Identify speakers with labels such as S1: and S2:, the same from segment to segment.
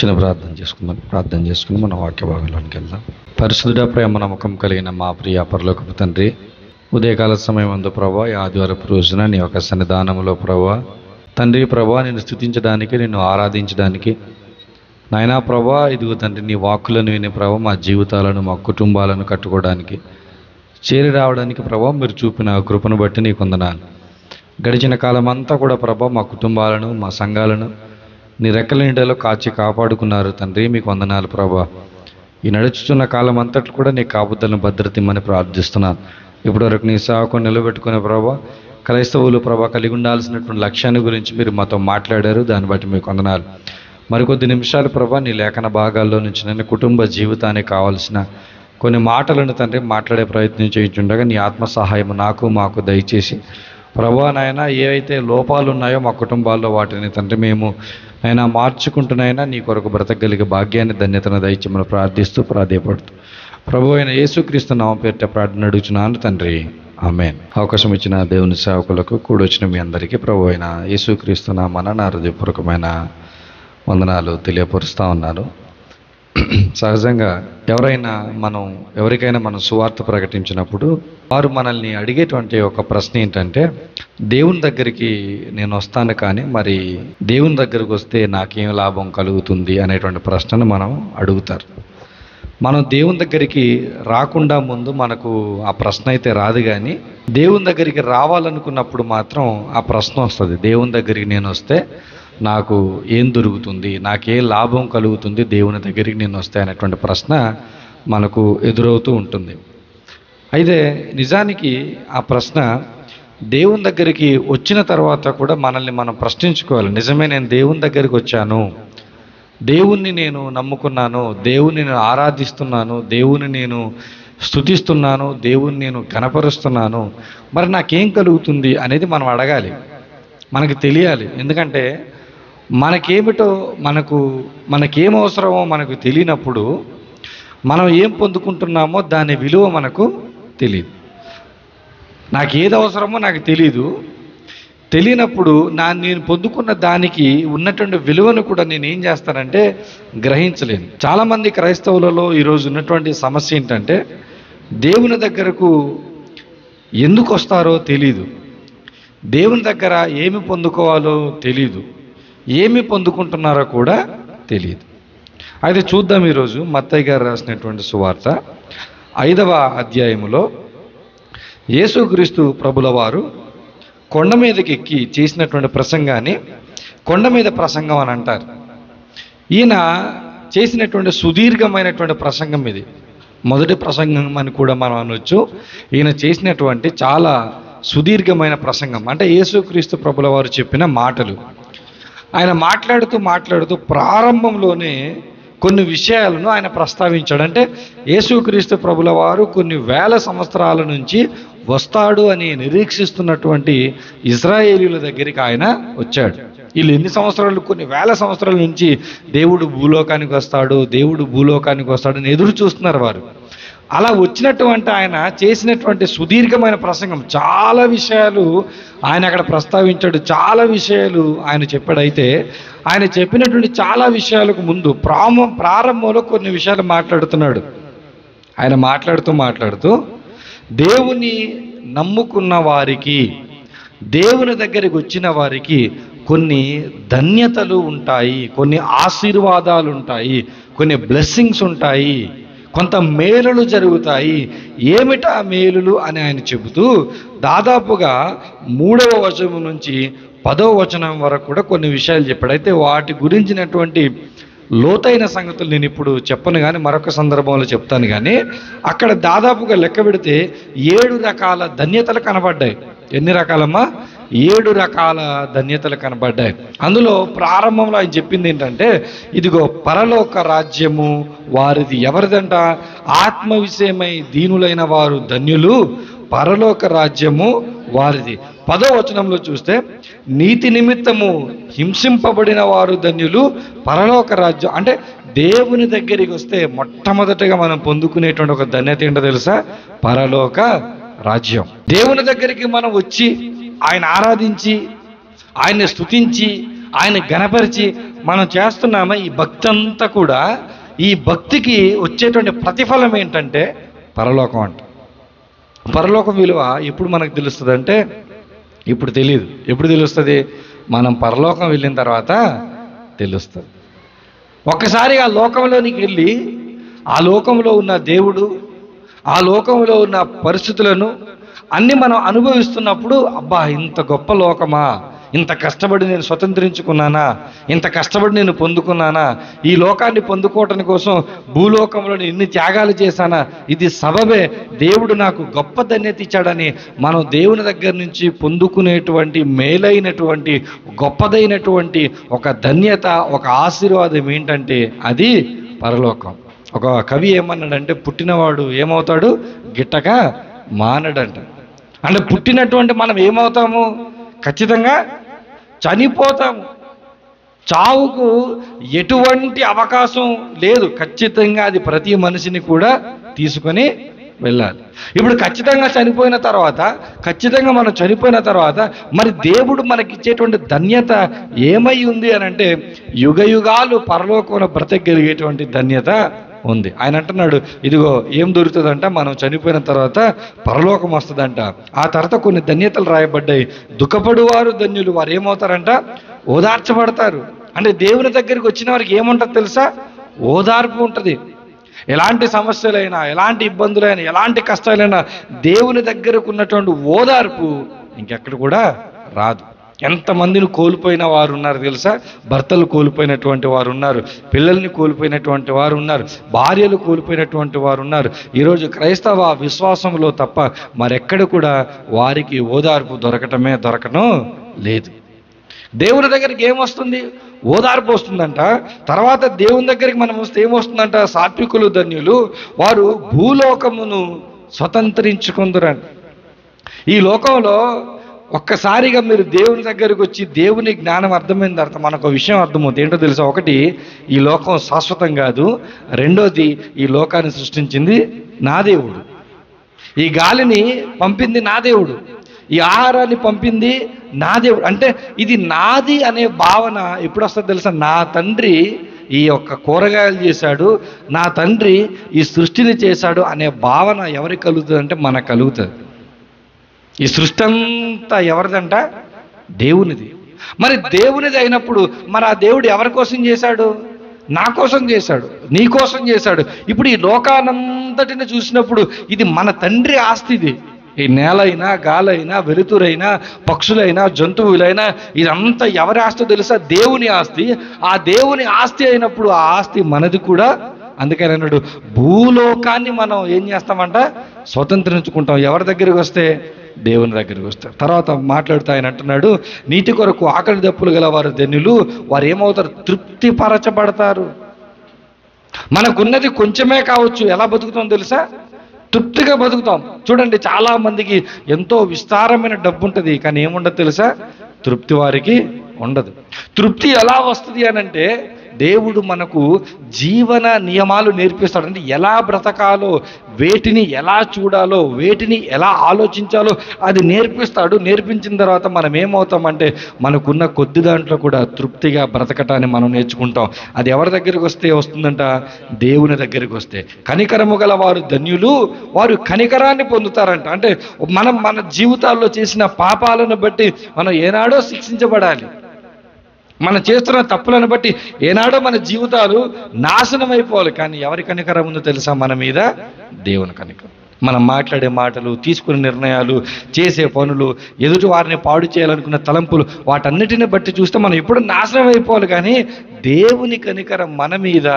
S1: చిన్న ప్రార్థన చేసుకుని మన వాక్య భాగంలోనికి వెళ్దాం. పరిశుద్ధ ప్రేమ నమ్మకం కలిగిన మా ప్రియ పరలోకపు తండ్రి, ఉదయకాల సమయం అందు ప్రభా, ఈ ఆదివారపు రోజున నీ యొక్క సన్నిధానంలో ప్రభా తండ్రి ప్రభా నిన్ను స్తుతించడానికి, నిన్ను ఆరాధించడానికి నాయనా ప్రభా, ఇదిగో తండ్రి నీ వాక్కులను వినే ప్రభా మా జీవితాలను మా కుటుంబాలను కట్టుకోవడానికి చేరి రావడానికి ప్రభా మీరు చూపిన కృపను బట్టి నీకు వందనాలు. గడిచిన కాలం అంతా కూడా ప్రభా మా కుటుంబాలను మా సంఘాలను నీ రెక్కల నీడలో కాచి కాపాడుకున్నారు తండ్రి, మీకు వందనాలు ప్రభా. ఈ నడుచుతున్న కాలం అంతట్లో కూడా నీ కాపుదలను భద్రత ఇమ్మని ప్రార్థిస్తున్నాను. ఇప్పటివరకు నీ సేవకు నిలబెట్టుకునే ప్రభా క్రైస్తవులు ప్రభా కలిగి ఉండాల్సినటువంటి లక్ష్యాన్ని గురించి మీరు మాతో మాట్లాడారు, దాన్ని బట్టి మీకు వందనాలు. మరికొద్ది నిమిషాలు ప్రభా నీ లేఖన భాగాల్లో నుంచి నేను కుటుంబ జీవితానికి కావాల్సిన కొన్ని మాటలను తండ్రి మాట్లాడే ప్రయత్నం చేయించుండగా నీ ఆత్మ సహాయం నాకు మాకు దయచేసి ప్రభా నాయన ఏవైతే లోపాలు ఉన్నాయో మా కుటుంబాల్లో వాటిని తండ్రి మేము అయినా మార్చుకుంటున్నాయినా నీ కొరకు బ్రతకగలిగే భాగ్యాన్ని ధన్యతను దయచేయమని ప్రార్థిస్తూ ప్రాధేయపడుతూ ప్రభు అయిన యేసుక్రీస్తు నామం పేరిట ప్రార్థన అడుగుచున్నాను తండ్రి, ఆమేన్. అవకాశం ఇచ్చిన దేవుని సేవకులకు కూడొచ్చిన మీ అందరికీ ప్రభు అయిన యేసుక్రీస్తు నామమున నా హృదయపూర్వకమైన వందనాలు తెలియపరుస్తూ ఉన్నాను. సహజంగా ఎవరికైనా మనం సువార్త ప్రకటించినప్పుడు వారు మనల్ని అడిగేటువంటి ఒక ప్రశ్న ఏంటంటే, దేవుని దగ్గరికి నేను వస్తాను కానీ మరి దేవుని దగ్గరికి వస్తే నాకేం లాభం కలుగుతుంది అనేటువంటి ప్రశ్నను మనం అడుగుతారు. మనం దేవుని దగ్గరికి రాకుండా ముందు మనకు ఆ ప్రశ్న అయితే రాదు, కానీ దేవుని దగ్గరికి రావాలనుకున్నప్పుడు మాత్రం ఆ ప్రశ్న వస్తుంది. దేవుని దగ్గరికి నేను వస్తే నాకు ఏం దొరుకుతుంది, నాకే లాభం కలుగుతుంది దేవుని దగ్గరికి నేను వస్తే అనేటువంటి ప్రశ్న మనకు ఎదురవుతూ ఉంటుంది. అయితే నిజానికి ఆ ప్రశ్న దేవుని దగ్గరికి వచ్చిన తర్వాత కూడా మనల్ని మనం ప్రశ్నించుకోవాలి. నిజమే, నేను దేవుని దగ్గరికి వచ్చాను, దేవుణ్ణి నేను నమ్ముకున్నాను, దేవుణ్ణి నేను ఆరాధిస్తున్నాను, దేవుని నేను స్తుతిస్తున్నాను, దేవుణ్ణి నేను ఘనపరుస్తున్నాను, మరి నాకేం కలుగుతుంది అనేది మనం అడగాలి, మనకు తెలియాలి. ఎందుకంటే మనకేమిటో మనకేం అవసరమో మనకు తెలియనప్పుడు మనం ఏం పొందుకుంటున్నామో దాని విలువ మనకు తెలియదు. నాకు ఏది అవసరమో నాకు తెలియనప్పుడు నేను పొందుకున్న దానికి ఉన్నటువంటి విలువను కూడా నేను ఏం చేస్తానంటే గ్రహించలేను. చాలామంది క్రైస్తవులలో ఈరోజు ఉన్నటువంటి సమస్య ఏంటంటే దేవుని దగ్గరకు ఎందుకు వస్తారో తెలీదు, దేవుని దగ్గర ఏమి పొందుకోవాలో తెలీదు, ఏమి పొందుకుంటున్నారో కూడా తెలియదు. అయితే చూద్దాం, ఈరోజు మత్తయి గారు రాసినటువంటి సువార్త 5వ అధ్యాయములో యేసుక్రీస్తు ప్రభుల వారు కొండ మీదకి ఎక్కి చేసినటువంటి ప్రసంగాన్ని కొండ మీద ప్రసంగం అని అంటారు. ఈయన చేసినటువంటి సుదీర్ఘమైనటువంటి ప్రసంగం ఇది, మొదటి ప్రసంగం అని కూడా మనం అనొచ్చు. ఈయన చేసినటువంటి చాలా సుదీర్ఘమైన ప్రసంగం, అంటే యేసుక్రీస్తు ప్రభుల వారు చెప్పిన మాటలు. ఆయన మాట్లాడుతూ ప్రారంభంలోనే కొన్ని విషయాలను ఆయన ప్రస్తావించాడు. అంటే యేసుక్రీస్తు ప్రభుల వారు కొన్ని వేల సంవత్సరాల నుంచి వస్తాడు అని నిరీక్షిస్తున్నటువంటి ఇశ్రాయేలీయుల దగ్గరికి ఆయన వచ్చాడు. వీళ్ళు ఎన్ని సంవత్సరాలు, కొన్ని వేల సంవత్సరాల నుంచి దేవుడు భూలోకానికి వస్తాడు అని ఎదురు చూస్తున్నారు వారు. అలా వచ్చినటువంటి ఆయన చేసినటువంటి సుదీర్ఘమైన ప్రసంగం, చాలా విషయాలు ఆయన అక్కడ ప్రస్తావించాడు, చాలా విషయాలు ఆయన చెప్పాడు. అయితే ఆయన చెప్పినటువంటి చాలా విషయాలకు ముందు ప్రారంభంలో కొన్ని విషయాలు మాట్లాడుతున్నాడు. ఆయన మాట్లాడుతూ దేవుని నమ్ముకున్న వారికి, దేవుని దగ్గరికి వచ్చిన వారికి కొన్ని ధన్యతలు ఉంటాయి, కొన్ని ఆశీర్వాదాలు ఉంటాయి, కొన్ని బ్లెస్సింగ్స్ ఉంటాయి, కొంత మేలులు జరుగుతాయి. ఏమిటా మేలులు అని ఆయన చెబుతూ దాదాపుగా 3వ వచనం నుంచి 10వ వచనం వరకు కూడా కొన్ని విషయాలు చెప్పాడు. అయితే వాటి గురించినటువంటి లోతైన సంగతులు నేను ఇప్పుడు చెప్పను, కానీ మరొక సందర్భంలో చెప్తాను. కానీ అక్కడ దాదాపుగా లెక్క పెడితే 7 రకాల ధన్యతలు కనబడ్డాయి. ఎన్ని రకాలమ్మా? 7 రకాల ధన్యతలు కనబడ్డాయి. అందులో ప్రారంభంలో ఆయన చెప్పింది ఏంటంటే, ఇదిగో పరలోక రాజ్యము వారిది. ఎవరిదంట? ఆత్మ విషయమై దీనులైన వారు ధన్యులు, పరలోక రాజ్యము వారిది. 10వ వచనంలో చూస్తే, నీతి నిమిత్తము హింసింపబడిన వారు ధన్యులు, పరలోక రాజ్యం. అంటే దేవుని దగ్గరికి వస్తే మొట్టమొదటిగా మనం పొందుకునేటువంటి ఒక ధన్యత ఏంటో తెలుసా? పరలోక రాజ్యం. దేవుని దగ్గరికి మనం వచ్చి ఆయన ఆరాధించి, ఆయన్ని స్తుతించి, ఆయన గణపరిచి మనం చేస్తున్నామా ఈ భక్తి అంతా కూడా, ఈ భక్తికి వచ్చేటువంటి ప్రతిఫలం ఏంటంటే పరలోకం అంట. పరలోకం విలువ ఎప్పుడు మనకు తెలుస్తుంది అంటే, ఇప్పుడు తెలియదు. ఎప్పుడు తెలుస్తుంది? మనం పరలోకం వెళ్ళిన తర్వాత తెలుస్తుంది. ఒక్కసారి ఆ లోకంలోనికి వెళ్ళి ఆ లోకంలో ఉన్న దేవుడు, ఆ లోకంలో ఉన్న పరిస్థితులను అన్నీ మనం అనుభవిస్తున్నప్పుడు, అబ్బా ఇంత గొప్ప లోకమా, ఇంత కష్టపడి నేను స్వతంత్రించుకున్నానా, ఇంత కష్టపడి నేను పొందుకున్నానా, ఈ లోకాన్ని పొందుకోవటం కోసం భూలోకంలో ఇన్ని త్యాగాలు చేశానా, ఇది సబబే, దేవుడు నాకు గొప్ప ధన్యత ఇచ్చాడని మనం దేవుని దగ్గర నుంచి పొందుకునేటువంటి మేలైనటువంటి గొప్పదైనటువంటి ఒక ధన్యత, ఒక ఆశీర్వాదం ఏంటంటే అది పరలోకం. ఒక కవి ఏమన్నాడంటే, పుట్టినవాడు ఏమవుతాడు, గిట్టక మానడంట. అంటే పుట్టినటువంటి మనం ఏమవుతాము, ఖచ్చితంగా చనిపోతాము. చావుకు ఎటువంటి అవకాశం లేదు. ఖచ్చితంగా అది ప్రతి మనిషిని కూడా తీసుకొని వెళ్ళాలి. ఇప్పుడు ఖచ్చితంగా చనిపోయిన తర్వాత, ఖచ్చితంగా మనం చనిపోయిన తర్వాత మరి దేవుడు మనకిచ్చేటువంటి ధన్యత ఏమై ఉంది అని అంటే, యుగ యుగాలు పరలోకంలో బ్రతకగలిగేటువంటి ధన్యత ఉంది. ఆయన అంటున్నాడు, ఇదిగో ఏం దొరుకుతుందంట, మనం చనిపోయిన తర్వాత పరలోకం వస్తుందంట. ఆ తర్వాత కొన్ని ధన్యతలు రాయబడ్డాయి. దుఃఖపడువారు ధన్యులు, వారు ఏమవుతారంట, ఓదార్చబడతారు. అంటే దేవుని దగ్గరికి వచ్చిన వారికి ఏముంటుంది తెలుసా, ఓదార్పు ఉంటుంది. ఎలాంటి సమస్యలైనా, ఎలాంటి ఇబ్బందులైనా, ఎలాంటి కష్టాలైనా దేవుని దగ్గరకు ఉన్నటువంటి ఓదార్పు ఇంకెక్కడ కూడా రాదు. ఎంతమందిని కోల్పోయిన వారు ఉన్నారు తెలుసా? భర్తలు కోల్పోయినటువంటి వారు ఉన్నారు, పిల్లల్ని కోల్పోయినటువంటి వారు ఉన్నారు, భార్యలు కోల్పోయినటువంటి వారు ఉన్నారు. ఈరోజు క్రైస్తవ విశ్వాసంలో తప్ప మరెక్కడ కూడా వారికి ఓదార్పు దొరకటం లేదు. దేవుని దగ్గరికి ఏమొస్తుంది, ఓదార్పు వస్తుందంట. తర్వాత దేవుని దగ్గరికి మనం వస్తే ఏమొస్తుందంట, సాత్వికులు ధన్యులు, వారు భూలోకమును స్వతంత్రించుకుందురంట. ఈ లోకంలో ఒక్కసారిగా మీరు దేవుని దగ్గరికి వచ్చి దేవుని జ్ఞానం అర్థమైన తర్వాత మనకు విషయం అర్థమవుతుంది. ఏంటో తెలుసా? ఒకటి, ఈ లోకం శాశ్వతం కాదు. రెండోది, ఈ లోకాన్ని సృష్టించింది నా దేవుడు, ఈ గాలిని పంపింది నా దేవుడు, ఈ ఆహారాన్ని పంపింది నా దేవుడు. అంటే ఇది నాది అనే భావన ఎప్పుడు వస్తుంది తెలుసా? నా తండ్రి ఈ యొక్క కూరగాయలు చేశాడు, నా తండ్రి ఈ సృష్టిని చేశాడు అనే భావన ఎవరికి కలుగుతుంది అంటే మనకు కలుగుతుంది. ఈ సృష్టి అంతా ఎవరిదంట? దేవునిది. మరి దేవునిది అయినప్పుడు మరి ఆ దేవుడు ఎవరి కోసం చేశాడు? నా కోసం చేశాడు, నీ కోసం చేశాడు. ఇప్పుడు ఈ లోకానంతటిని చూసినప్పుడు ఇది మన తండ్రి ఆస్తిది. ఈ నేలైనా, గాలైనా, వెలుతురైనా, పక్షులైనా, జంతువులైనా ఇదంతా ఎవరి ఆస్తి తెలుసా? దేవుని ఆస్తి. ఆ దేవుని ఆస్తి అయినప్పుడు ఆ ఆస్తి మనది కూడా. అందుకని అన్నాడు, భూలోకాన్ని మనం ఏం చేస్తామంట, స్వతంత్రించుకుంటాం. ఎవరి దగ్గరికి వస్తే? దేవుని దగ్గరికి వస్తారు. తర్వాత మాట్లాడుతూ ఆయన అంటున్నాడు, నీతి కొరకు ఆకలి దప్పులు గల వారు ధన్యులు, వారు ఏమవుతారు, తృప్తిపరచబడతారు. మనకున్నది కొంచెమే కావచ్చు, ఎలా బతుకుతాం తెలుసా? తృప్తిగా బతుకుతాం. చూడండి, చాలా మందికి ఎంతో విస్తారమైన డబ్బు ఉంటుంది, కానీ ఏముండదు తెలుసా? తృప్తి వారికి ఉండదు. తృప్తి ఎలా వస్తుంది అని అంటే, దేవుడు మనకు జీవన నియమాలు నేర్పిస్తాడు. అంటే ఎలా బ్రతకాలో, వేటిని ఎలా చూడాలో, వేటిని ఎలా ఆలోచించాలో అది నేర్పిస్తాడు. నేర్పించిన తర్వాత మనం ఏమవుతామంటే మనకున్న కొద్ది దాంట్లో కూడా తృప్తిగా బ్రతకటాన్ని మనం నేర్చుకుంటాం. అది ఎవరి దగ్గరికి వస్తే వస్తుందంట? దేవుని దగ్గరికి వస్తే. కనికరము గల వారు ధన్యులు, వారు కనికరాన్ని పొందుతారంట. అంటే మన జీవితాల్లో చేసిన పాపాలను బట్టి మనం ఏనాడో శిక్షించబడాలి. మనం చేస్తున్న తప్పులను బట్టి ఏనాడో మన జీవితాలు నాశనం అయిపోవాలి. కానీ ఎవరి కనికరం ఉందో తెలుసా మన మీద? దేవుని కనికరం. మనం మాట్లాడే మాటలు, తీసుకునే నిర్ణయాలు, చేసే పనులు, ఎదుటి వారిని పాడు చేయాలనుకున్న తలంపులు, వాటన్నిటిని బట్టి చూస్తే మనం ఎప్పుడు నాశనం అయిపోవాలి. కానీ దేవుని కనికరం మన మీద,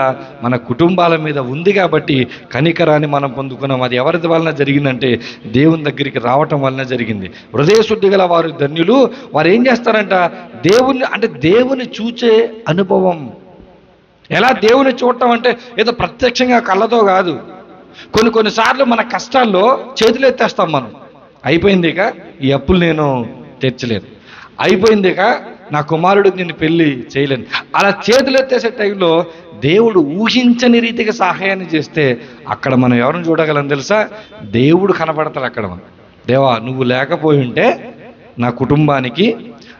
S1: మన కుటుంబాల మీద ఉంది కాబట్టి కనికరాన్ని మనం పొందుకున్నాం. అది ఎవరి వలన జరిగిందంటే దేవుని దగ్గరికి రావటం వలన జరిగింది. హృదయశుద్ధి గల వారు ధన్యులు, వారు ఏం చేస్తారంట? దేవుని, అంటే దేవుని చూచే అనుభవం. ఎలా దేవుని చూడటం అంటే ఏదో ప్రత్యక్షంగా కళ్ళతో కాదు. కొన్నిసార్లు మన కష్టాల్లో చేతులు ఎత్తేస్తాం మనం. అయిపోయిందిక ఈ అప్పులు నేను తెచ్చలేను, అయిపోయిందిక నా కుమారుడికి నేను పెళ్లి చేయలేను, అలా చేతులు ఎత్తేసే టైంలో దేవుడు ఊహించని రీతిగా సహాయాన్ని చేస్తే అక్కడ మనం ఎవరిని చూడగలం తెలుసా? దేవుడు కనబడతాడు అక్కడ. మనం, దేవా నువ్వు లేకపోయి ఉంటే నా కుటుంబానికి,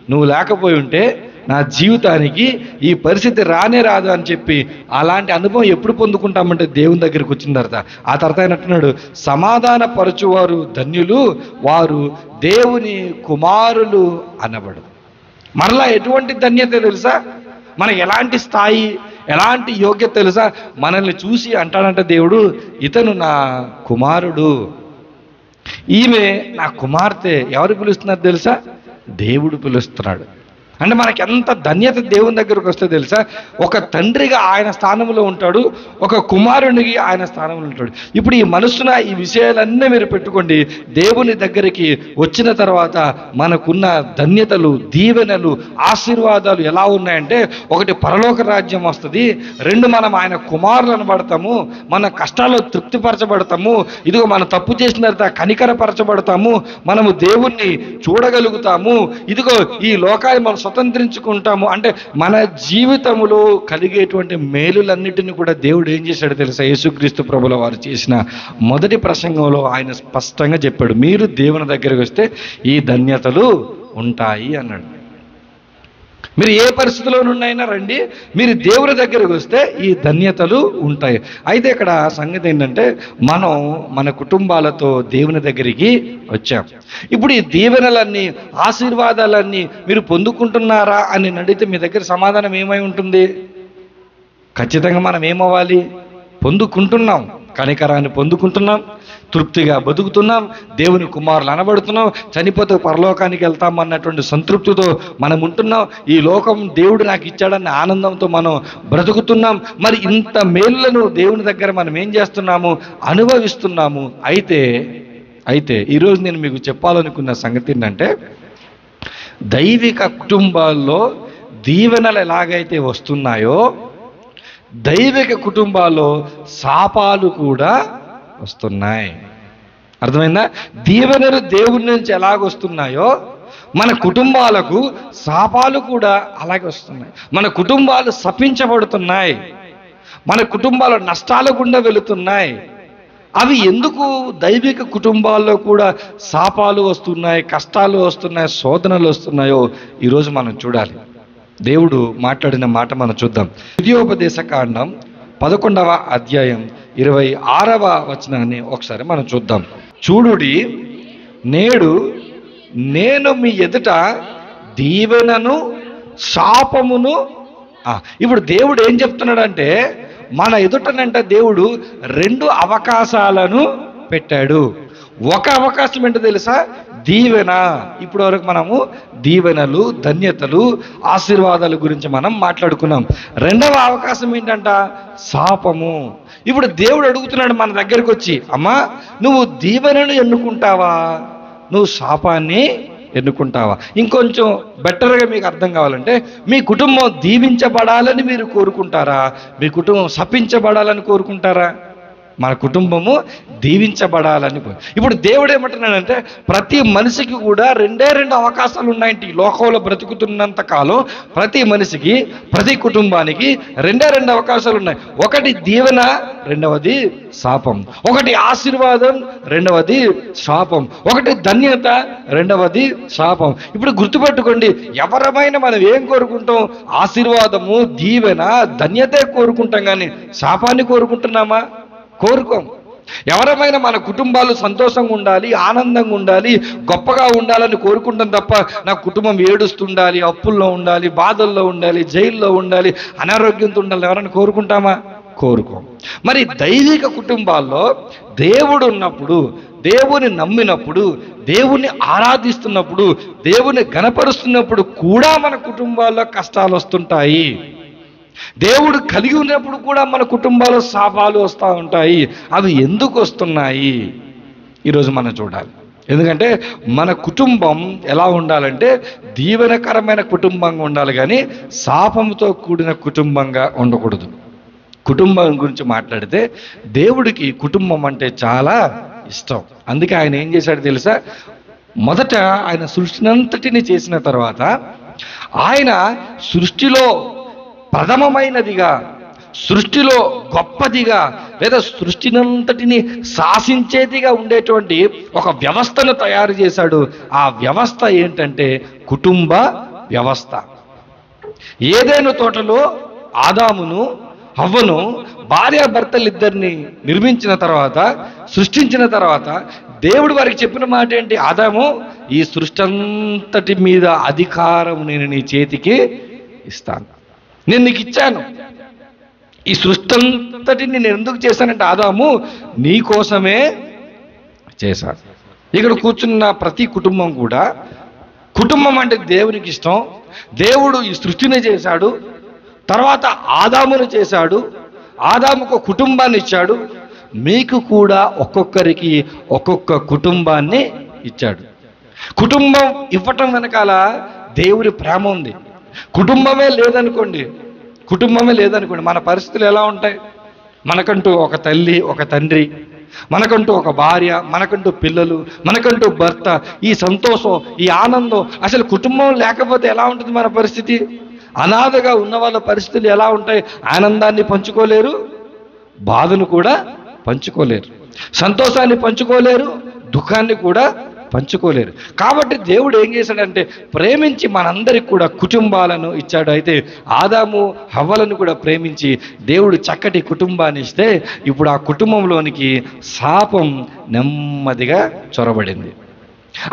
S1: నువ్వు లేకపోయి ఉంటే నా జీవితానికి ఈ పరిస్థితి రానే రాదు అని చెప్పి అలాంటి అనుభవం ఎప్పుడు పొందుకుంటామంటే దేవుని దగ్గరికి వచ్చిన తర్వాత. ఆ తర్వాత ఆయన అంటున్నాడు, సమాధాన పరచువారు ధన్యులు, వారు దేవుని కుమారులు అనబడు. మరలా ఎటువంటి ధన్యత తెలుసా? మనకి ఎలాంటి స్థాయి, ఎలాంటి యోగ్యత తెలుసా? మనల్ని చూసి అంటాడంట దేవుడు, ఇతను నా కుమారుడు, ఈమె నా కుమార్తె. ఎవరు పిలుస్తున్నారు తెలుసా? దేవుడు పిలుస్తున్నాడు. అంటే మనకి ఎంత ధన్యత దేవుని దగ్గరకు వస్తే తెలుసా? ఒక తండ్రిగా ఆయన స్థానంలో ఉంటాడు, ఒక కుమారునికి ఆయన స్థానంలో ఉంటాడు. ఇప్పుడు ఈ మనసున ఈ విషయాలన్నీ మీరు పెట్టుకోండి. దేవుని దగ్గరికి వచ్చిన తర్వాత మనకున్న ధన్యతలు, దీవెనలు, ఆశీర్వాదాలు ఎలా ఉన్నాయంటే, ఒకటి పరలోక రాజ్యం వస్తుంది, రెండు మనం ఆయన కుమారులు అనబడతాము, మన కష్టాల్లో తృప్తిపరచబడతాము, ఇదిగో మనం తప్పు చేసిన తర్వాత కనికరపరచబడతాము, మనము దేవుణ్ణి చూడగలుగుతాము, ఇదిగో ఈ లోకాన్ని మనం స్వతంత్రించుకుంటాము. అంటే మన జీవితంలో కలిగేటువంటి మేలులన్నిటిని కూడా దేవుడు ఏం చేశాడు తెలుసా? యేసుక్రీస్తు ప్రభుల వారు చేసిన మొదటి ప్రసంగంలో ఆయన స్పష్టంగా చెప్పాడు, మీరు దేవుని దగ్గరికి వస్తే ఈ ధన్యతలు ఉంటాయి అన్నాడు. మీరు ఏ పరిస్థితిలోనున్నైనా రండి, మీరు దేవుని దగ్గరికి వస్తే ఈ ధన్యతలు ఉంటాయి. అయితే ఇక్కడ సంగతి ఏంటంటే, మనం మన కుటుంబాలతో దేవుని దగ్గరికి వచ్చాం. ఇప్పుడు ఈ దీవెనలన్నీ, ఆశీర్వాదాలన్నీ మీరు పొందుకుంటున్నారా అని అడిగితే మీ దగ్గర సమాధానం ఏమై ఉంటుంది? ఖచ్చితంగా మనం ఏమవ్వాలి? పొందుకుంటున్నాం, కనికరాన్ని పొందుకుంటున్నాం, తృప్తిగా బతుకుతున్నాం, దేవుని కుమారులు అనబడుతున్నాం, చనిపోతే పరలోకానికి వెళ్తాం అన్నటువంటి సంతృప్తితో మనం ఉంటున్నాం, ఈ లోకం దేవుడు నాకు ఇచ్చాడన్న ఆనందంతో మనం బ్రతుకుతున్నాం. మరి ఇంత మేలులను దేవుని దగ్గర మనం ఏం చేస్తున్నాము? అనుభవిస్తున్నాము. అయితే ఈరోజు నేను మీకు చెప్పాలనుకున్న సంగతి ఏంటంటే, దైవిక కుటుంబాల్లో దీవెనలు ఎలాగైతే వస్తున్నాయో, దైవిక కుటుంబాల్లో శాపాలు కూడా వస్తున్నాయి. అర్థమైందా? దీవెనలు దేవుని నుంచి ఎలాగొస్తున్నాయో మన కుటుంబాలకు శాపాలు కూడా అలాగే వస్తున్నాయి. మన కుటుంబాలు శపించబడుతున్నాయి, మన కుటుంబాలు నష్టాల గుండా వెళుతున్నాయి. అవి ఎందుకు దైవిక కుటుంబాల్లో కూడా శాపాలు వస్తున్నాయి, కష్టాలు వస్తున్నాయి, శోధనలు వస్తున్నాయో ఈరోజు మనం చూడాలి. దేవుడు మాట్లాడిన మాట మనం చూద్దాం. ద్వితీయోపదేశ కాండం 11వ అధ్యాయం 26వ వచనాన్ని ఒకసారి మనం చూద్దాం. చూడుడి, నేడు నేను మీ ఎదుట దీవెనను శాపమును. ఇప్పుడు దేవుడు ఏం చెప్తున్నాడంటే, మన ఎదుటనంట దేవుడు 2 అవకాశాలను పెట్టాడు. ఒక అవకాశం ఏంటో తెలుసా? దీవెన. ఇప్పటి వరకు మనము దీవెనలు, ధన్యతలు, ఆశీర్వాదాల గురించి మనం మాట్లాడుకున్నాం. రెండవ అవకాశం ఏంటంట? శాపము. ఇప్పుడు దేవుడు అడుగుతున్నాడు మన దగ్గరికి వచ్చి, అమ్మా నువ్వు దీవెనను ఎన్నుకుంటావా, నువ్వు శాపాన్ని ఎన్నుకుంటావా? ఇంకొంచెం బెటర్గా మీకు అర్థం కావాలంటే, మీ కుటుంబం దీవించబడాలని మీరు కోరుకుంటారా, మీ కుటుంబం శపించబడాలని కోరుకుంటారా? మన కుటుంబము దీవించబడాలని. ఇప్పుడు దేవుడు ఏమంటున్నాడంటే, ప్రతి మనిషికి కూడా 2 అవకాశాలు ఉన్నాయంటే, ఈ లోకంలో బ్రతుకుతున్నంత కాలం ప్రతి మనిషికి, ప్రతి కుటుంబానికి 2 అవకాశాలు ఉన్నాయి. ఒకటి దీవెన, రెండవది శాపం. ఒకటి ఆశీర్వాదం, రెండవది శాపం. ఒకటి ధన్యత, రెండవది శాపం. ఇప్పుడు గుర్తుపెట్టుకోండి, ఎవరమైనా మనం ఏం కోరుకుంటాం? ఆశీర్వాదము, దీవెన, ధన్యతే కోరుకుంటాం, కానీ శాపాన్ని కోరుకుంటున్నామా? కోరుకోం. ఎవరమైనా మన కుటుంబాలు సంతోషంగా ఉండాలి, ఆనందంగా ఉండాలి, గొప్పగా ఉండాలని కోరుకుంటాం తప్ప, నా కుటుంబం ఏడుస్తుండాలి, అప్పుల్లో ఉండాలి, బాధల్లో ఉండాలి, జైల్లో ఉండాలి, అనారోగ్యంతో ఉండాలి ఎవరైనా కోరుకుంటామా? కోరుకోం. మరి దైవిక కుటుంబాల్లో దేవుడు ఉన్నప్పుడు, దేవుని నమ్మినప్పుడు, దేవుని ఆరాధిస్తున్నప్పుడు, దేవుని గణపరుస్తున్నప్పుడు కూడా మన కుటుంబాల్లో కష్టాలు వస్తుంటాయి. దేవుడు కలిగి ఉన్నప్పుడు కూడా మన కుటుంబాల్లో శాపాలు వస్తూ ఉంటాయి. అవి ఎందుకు వస్తున్నాయి ఈరోజు మనం చూడాలి. ఎందుకంటే మన కుటుంబం ఎలా ఉండాలంటే దీవెనకరమైన కుటుంబంగా ఉండాలి, కానీ శాపంతో కూడిన కుటుంబంగా ఉండకూడదు. కుటుంబం గురించి మాట్లాడితే దేవుడికి కుటుంబం అంటే చాలా ఇష్టం. అందుకే ఆయన ఏం చేశాడు తెలుసా? మొదట ఆయన సృష్టినంతటిని చేసిన తర్వాత ఆయన సృష్టిలో ప్రథమమైనదిగా, సృష్టిలో గొప్పదిగా, లేదా సృష్టినంతటిని శాసించేదిగా ఉండేటువంటి ఒక వ్యవస్థను తయారు చేశాడు. ఆ వ్యవస్థ ఏంటంటే కుటుంబ వ్యవస్థ. ఏదైనా తోటలో ఆదామును హవ్వను భార్యాభర్తలిద్దరిని నిర్మించిన తర్వాత, సృష్టించిన తర్వాత దేవుడు వారికి చెప్పిన మాట ఏంటి? ఆదాము, ఈ సృష్టి అంతటి మీద అధికారం నేను నీ చేతికి ఇస్తాను, నేను నీకు ఇచ్చాను. ఈ సృష్టి అంతటిని నేను ఎందుకు చేశానంటే ఆదాము నీ కోసమే చేశాను. ఇక్కడ కూర్చున్న ప్రతి కుటుంబం కూడా, కుటుంబం అంటే దేవునికి ఇష్టం. దేవుడు ఈ సృష్టిని చేశాడు, తర్వాత ఆదామును చేశాడు, ఆదాముకు కుటుంబాన్ని ఇచ్చాడు. మీకు కూడా ఒక్కొక్కరికి ఒక్కొక్క కుటుంబాన్ని ఇచ్చాడు. కుటుంబం ఇవ్వటం వెనకాల దేవుడి ప్రేమ ఉంది. కుటుంబమే లేదనుకోండి మన పరిస్థితులు ఎలా ఉంటాయి? మనకంటూ ఒక తల్లి, ఒక తండ్రి, మనకంటూ ఒక భార్య, మనకంటూ పిల్లలు, మనకంటూ భర్త, ఈ సంతోషం, ఈ ఆనందం. అసలు కుటుంబం లేకపోతే ఎలా ఉంటుంది మన పరిస్థితి? అనాథగా ఉన్న వాళ్ళ పరిస్థితులు ఎలా ఉంటాయి? ఆనందాన్ని పంచుకోలేరు, బాధను కూడా పంచుకోలేరు, సంతోషాన్ని పంచుకోలేరు, దుఃఖాన్ని కూడా పంచుకోలేరు. కాబట్టి దేవుడు ఏం చేశాడంటే ప్రేమించి మనందరికి కూడా కుటుంబాలను ఇచ్చాడు. అయితే ఆదాము హవ్వలను కూడా ప్రేమించి దేవుడు చక్కటి కుటుంబాన్ని ఇస్తే ఇప్పుడు ఆ కుటుంబంలోనికి శాపం నెమ్మదిగా చొరబడింది.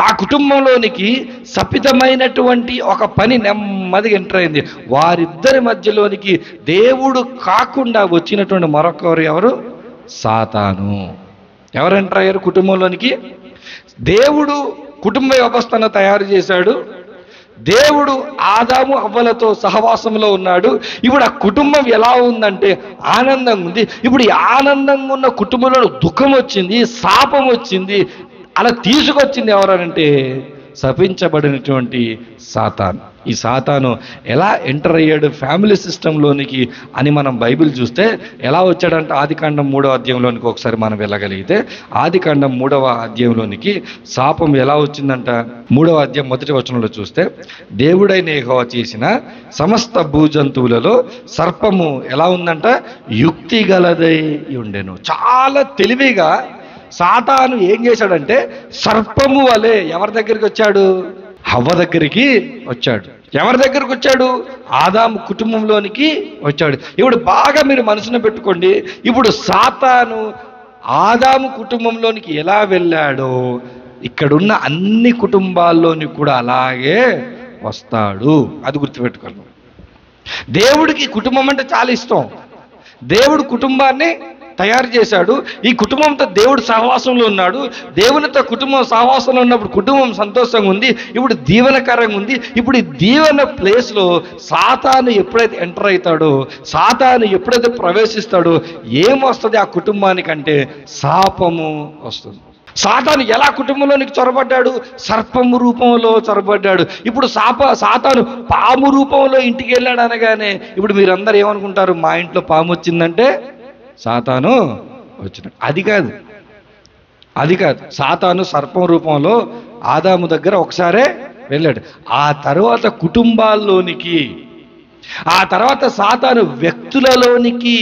S1: ఆ కుటుంబంలోనికి శపితమైనటువంటి ఒక పని నెమ్మదిగా ఎంటర్ అయింది. వారిద్దరి మధ్యలోనికి దేవుడు కాకుండా వచ్చినటువంటి మరొకరు ఎవరు? సాతాను. ఎవరు ఎంటర్ అయ్యారు కుటుంబంలోనికి? దేవుడు కుటుంబ వ్యవస్థను తయారు చేశాడు. దేవుడు ఆదాము హవ్వలతో సహవాసంలో ఉన్నాడు. ఇప్పుడు ఆ కుటుంబం ఎలా ఉందంటే ఆనందంగా ఉంది. ఇప్పుడు ఈ ఆనందంగా ఉన్న కుటుంబంలో దుఃఖం వచ్చింది, శాపం వచ్చింది. అలా తీసుకొచ్చింది ఎవరనంటే శపించబడినటువంటి సాతాను. ఈ సాతాను ఎలా ఎంటర్ అయ్యాడు ఫ్యామిలీ సిస్టంలోనికి అని మనం బైబిల్ చూస్తే ఎలా వచ్చాడంటే ఆదికాండం 3వ అధ్యాయంలోనికి ఒకసారి మనం వెళ్ళగలిగితే ఆదికాండం 3వ అధ్యాయంలోనికి శాపం ఎలా వచ్చిందంట? 3వ అధ్యాయం 1వ వచనంలో చూస్తే దేవుడైన యెహోవా చేసిన సమస్త భూజంతువులలో సర్పము ఎలా ఉందంట? యుక్తి గలదై ఉండెను. చాలా తెలివిగా సాతాను ఏం చేశాడంటే సర్పము వలె ఎవరి దగ్గరికి వచ్చాడు? హవ్వ దగ్గరికి వచ్చాడు. ఎవరి దగ్గరకు వచ్చాడు? ఆదాము కుటుంబంలోనికి వచ్చాడు. ఇప్పుడు బాగా మీరు మనసులో పెట్టుకోండి. ఇప్పుడు సాతాను ఆదాము కుటుంబంలోనికి ఎలా వెళ్ళాడో ఇక్కడున్న అన్ని కుటుంబాల్లోని కూడా అలాగే వస్తాడు. అది గుర్తుపెట్టుకోండి. దేవుడికి కుటుంబం అంటే చాలా ఇష్టం. దేవుడు కుటుంబాన్ని తయారు చేశాడు. ఈ కుటుంబంతో దేవుడు సహవాసంలో ఉన్నాడు. దేవునితో కుటుంబం సహవాసంలో ఉన్నప్పుడు కుటుంబం సంతోషంగా ఉంది. ఇప్పుడు దీవెనకరంగా ఉంది. ఇప్పుడు ఈ దీవెన ప్లేస్లో సాతాను ఎప్పుడైతే ఎంటర్ అవుతాడో, సాతాను ఎప్పుడైతే ప్రవేశిస్తాడో ఏమొస్తుంది ఆ కుటుంబానికంటే? శాపము వస్తుంది. సాతాను ఎలా కుటుంబంలోనికి చొరబడ్డాడు? సర్పము రూపంలో చొరబడ్డాడు. ఇప్పుడు సాతాను పాము రూపంలో ఇంటికి వెళ్ళాడు అనగానే ఇప్పుడు మీరందరూ ఏమనుకుంటారు? మా ఇంట్లో పాము వచ్చిందంటే సాతాను వచ్చినాడు. అది కాదు. సాతాను సర్పం రూపంలో ఆదాము దగ్గర ఒకసారే వెళ్ళాడు. ఆ తర్వాత కుటుంబాల్లోనికి, ఆ తర్వాత సాతాను వ్యక్తులలోనికి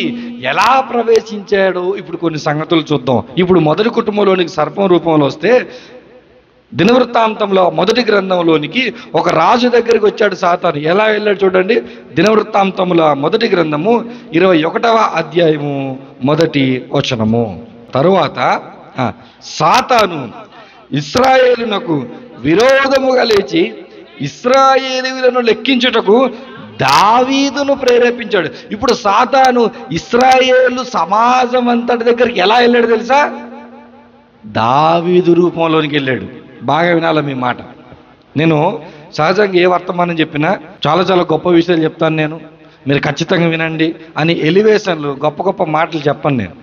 S1: ఎలా ప్రవేశించాడో ఇప్పుడు కొన్ని సంగతులు చూద్దాం. ఇప్పుడు మొదటి కుటుంబంలోనికి సర్పం రూపంలో వస్తే దినవృత్తాంతంలో మొదటి గ్రంథంలోనికి ఒక రాజు దగ్గరికి వచ్చాడు సాతాను. ఎలా వెళ్ళాడు చూడండి. దినవృత్తాంతంలో మొదటి గ్రంథము 21వ అధ్యాయము 1వ వచనము. తరువాత సాతాను ఇశ్రాయేలునకు విరోధముగా లేచి ఇశ్రాయేలీయులను లెక్కించుటకు దావీదును ప్రేరేపించాడు. ఇప్పుడు సాతాను ఇశ్రాయేలు సమాజం అంతటి దగ్గరికి ఎలా వెళ్ళాడు తెలుసా? దావీదు రూపంలోనికి వెళ్ళాడు. బాగా వినాల మీ మాట. నేను సహజంగా ఏ వర్తమానం చెప్పినా చాలా గొప్ప విషయాలు చెప్తాను నేను, మీరు ఖచ్చితంగా వినండి అని ఎలివేషన్లు గొప్ప గొప్ప మాటలు చెప్పను. నేను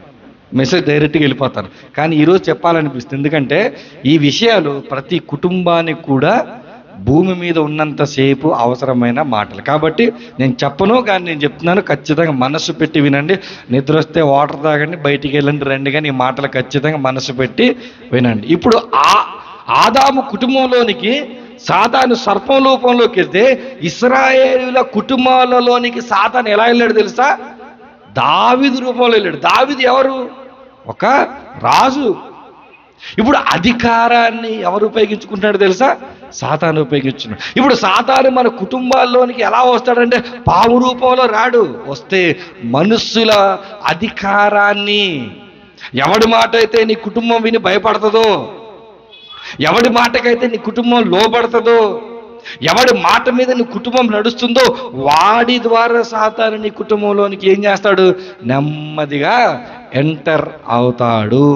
S1: మెసేజ్ డైరెక్ట్గా వెళ్ళిపోతాను. కానీ ఈరోజు చెప్పాలనిపిస్తుంది. ఎందుకంటే ఈ విషయాలు ప్రతి కుటుంబానికి కూడా భూమి మీద ఉన్నంతసేపు అవసరమైన మాటలు. కాబట్టి నేను చెప్పను, కానీ నేను చెప్తున్నాను. ఖచ్చితంగా మనసు పెట్టి వినండి. నిద్ర వస్తే వాటర్ తాగండి, బయటికి వెళ్ళండి, రండి, కానీ ఈ మాటలు ఖచ్చితంగా మనసు పెట్టి వినండి. ఇప్పుడు ఆదాము కుటుంబంలోనికి సాతాను సర్పం రూపంలోకి వెళ్తే ఇశ్రాయేలుల కుటుంబాలలోనికి సాతాను ఎలా వెళ్ళాడు తెలుసా? దావీదు రూపంలో వెళ్ళాడు. దావీదు ఎవరు? ఒక రాజు. ఇప్పుడు అధికారాన్ని ఎవరు ఉపయోగించుకుంటున్నాడు తెలుసా? సాతాను ఉపయోగించున్నాడు. ఇప్పుడు సాతాను మన కుటుంబాల్లోనికి ఎలా వస్తాడంటే పాము రూపంలో రాడు. వస్తే మనుష్యుల అధికారాన్ని, ఎవడి మాట అయితే నీ కుటుంబం విని భయపడుతుందో, ఎవడి మాటకైతే నీ కుటుంబం లోబడుతుందో, ఎవడి మాట మీద నీ కుటుంబం నడుస్తుందో వాడి ద్వారా సాతాను నీ కుటుంబంలోనికి ఏం చేస్తాడు? నెమ్మదిగా ఎంటర్ అవుతాడు.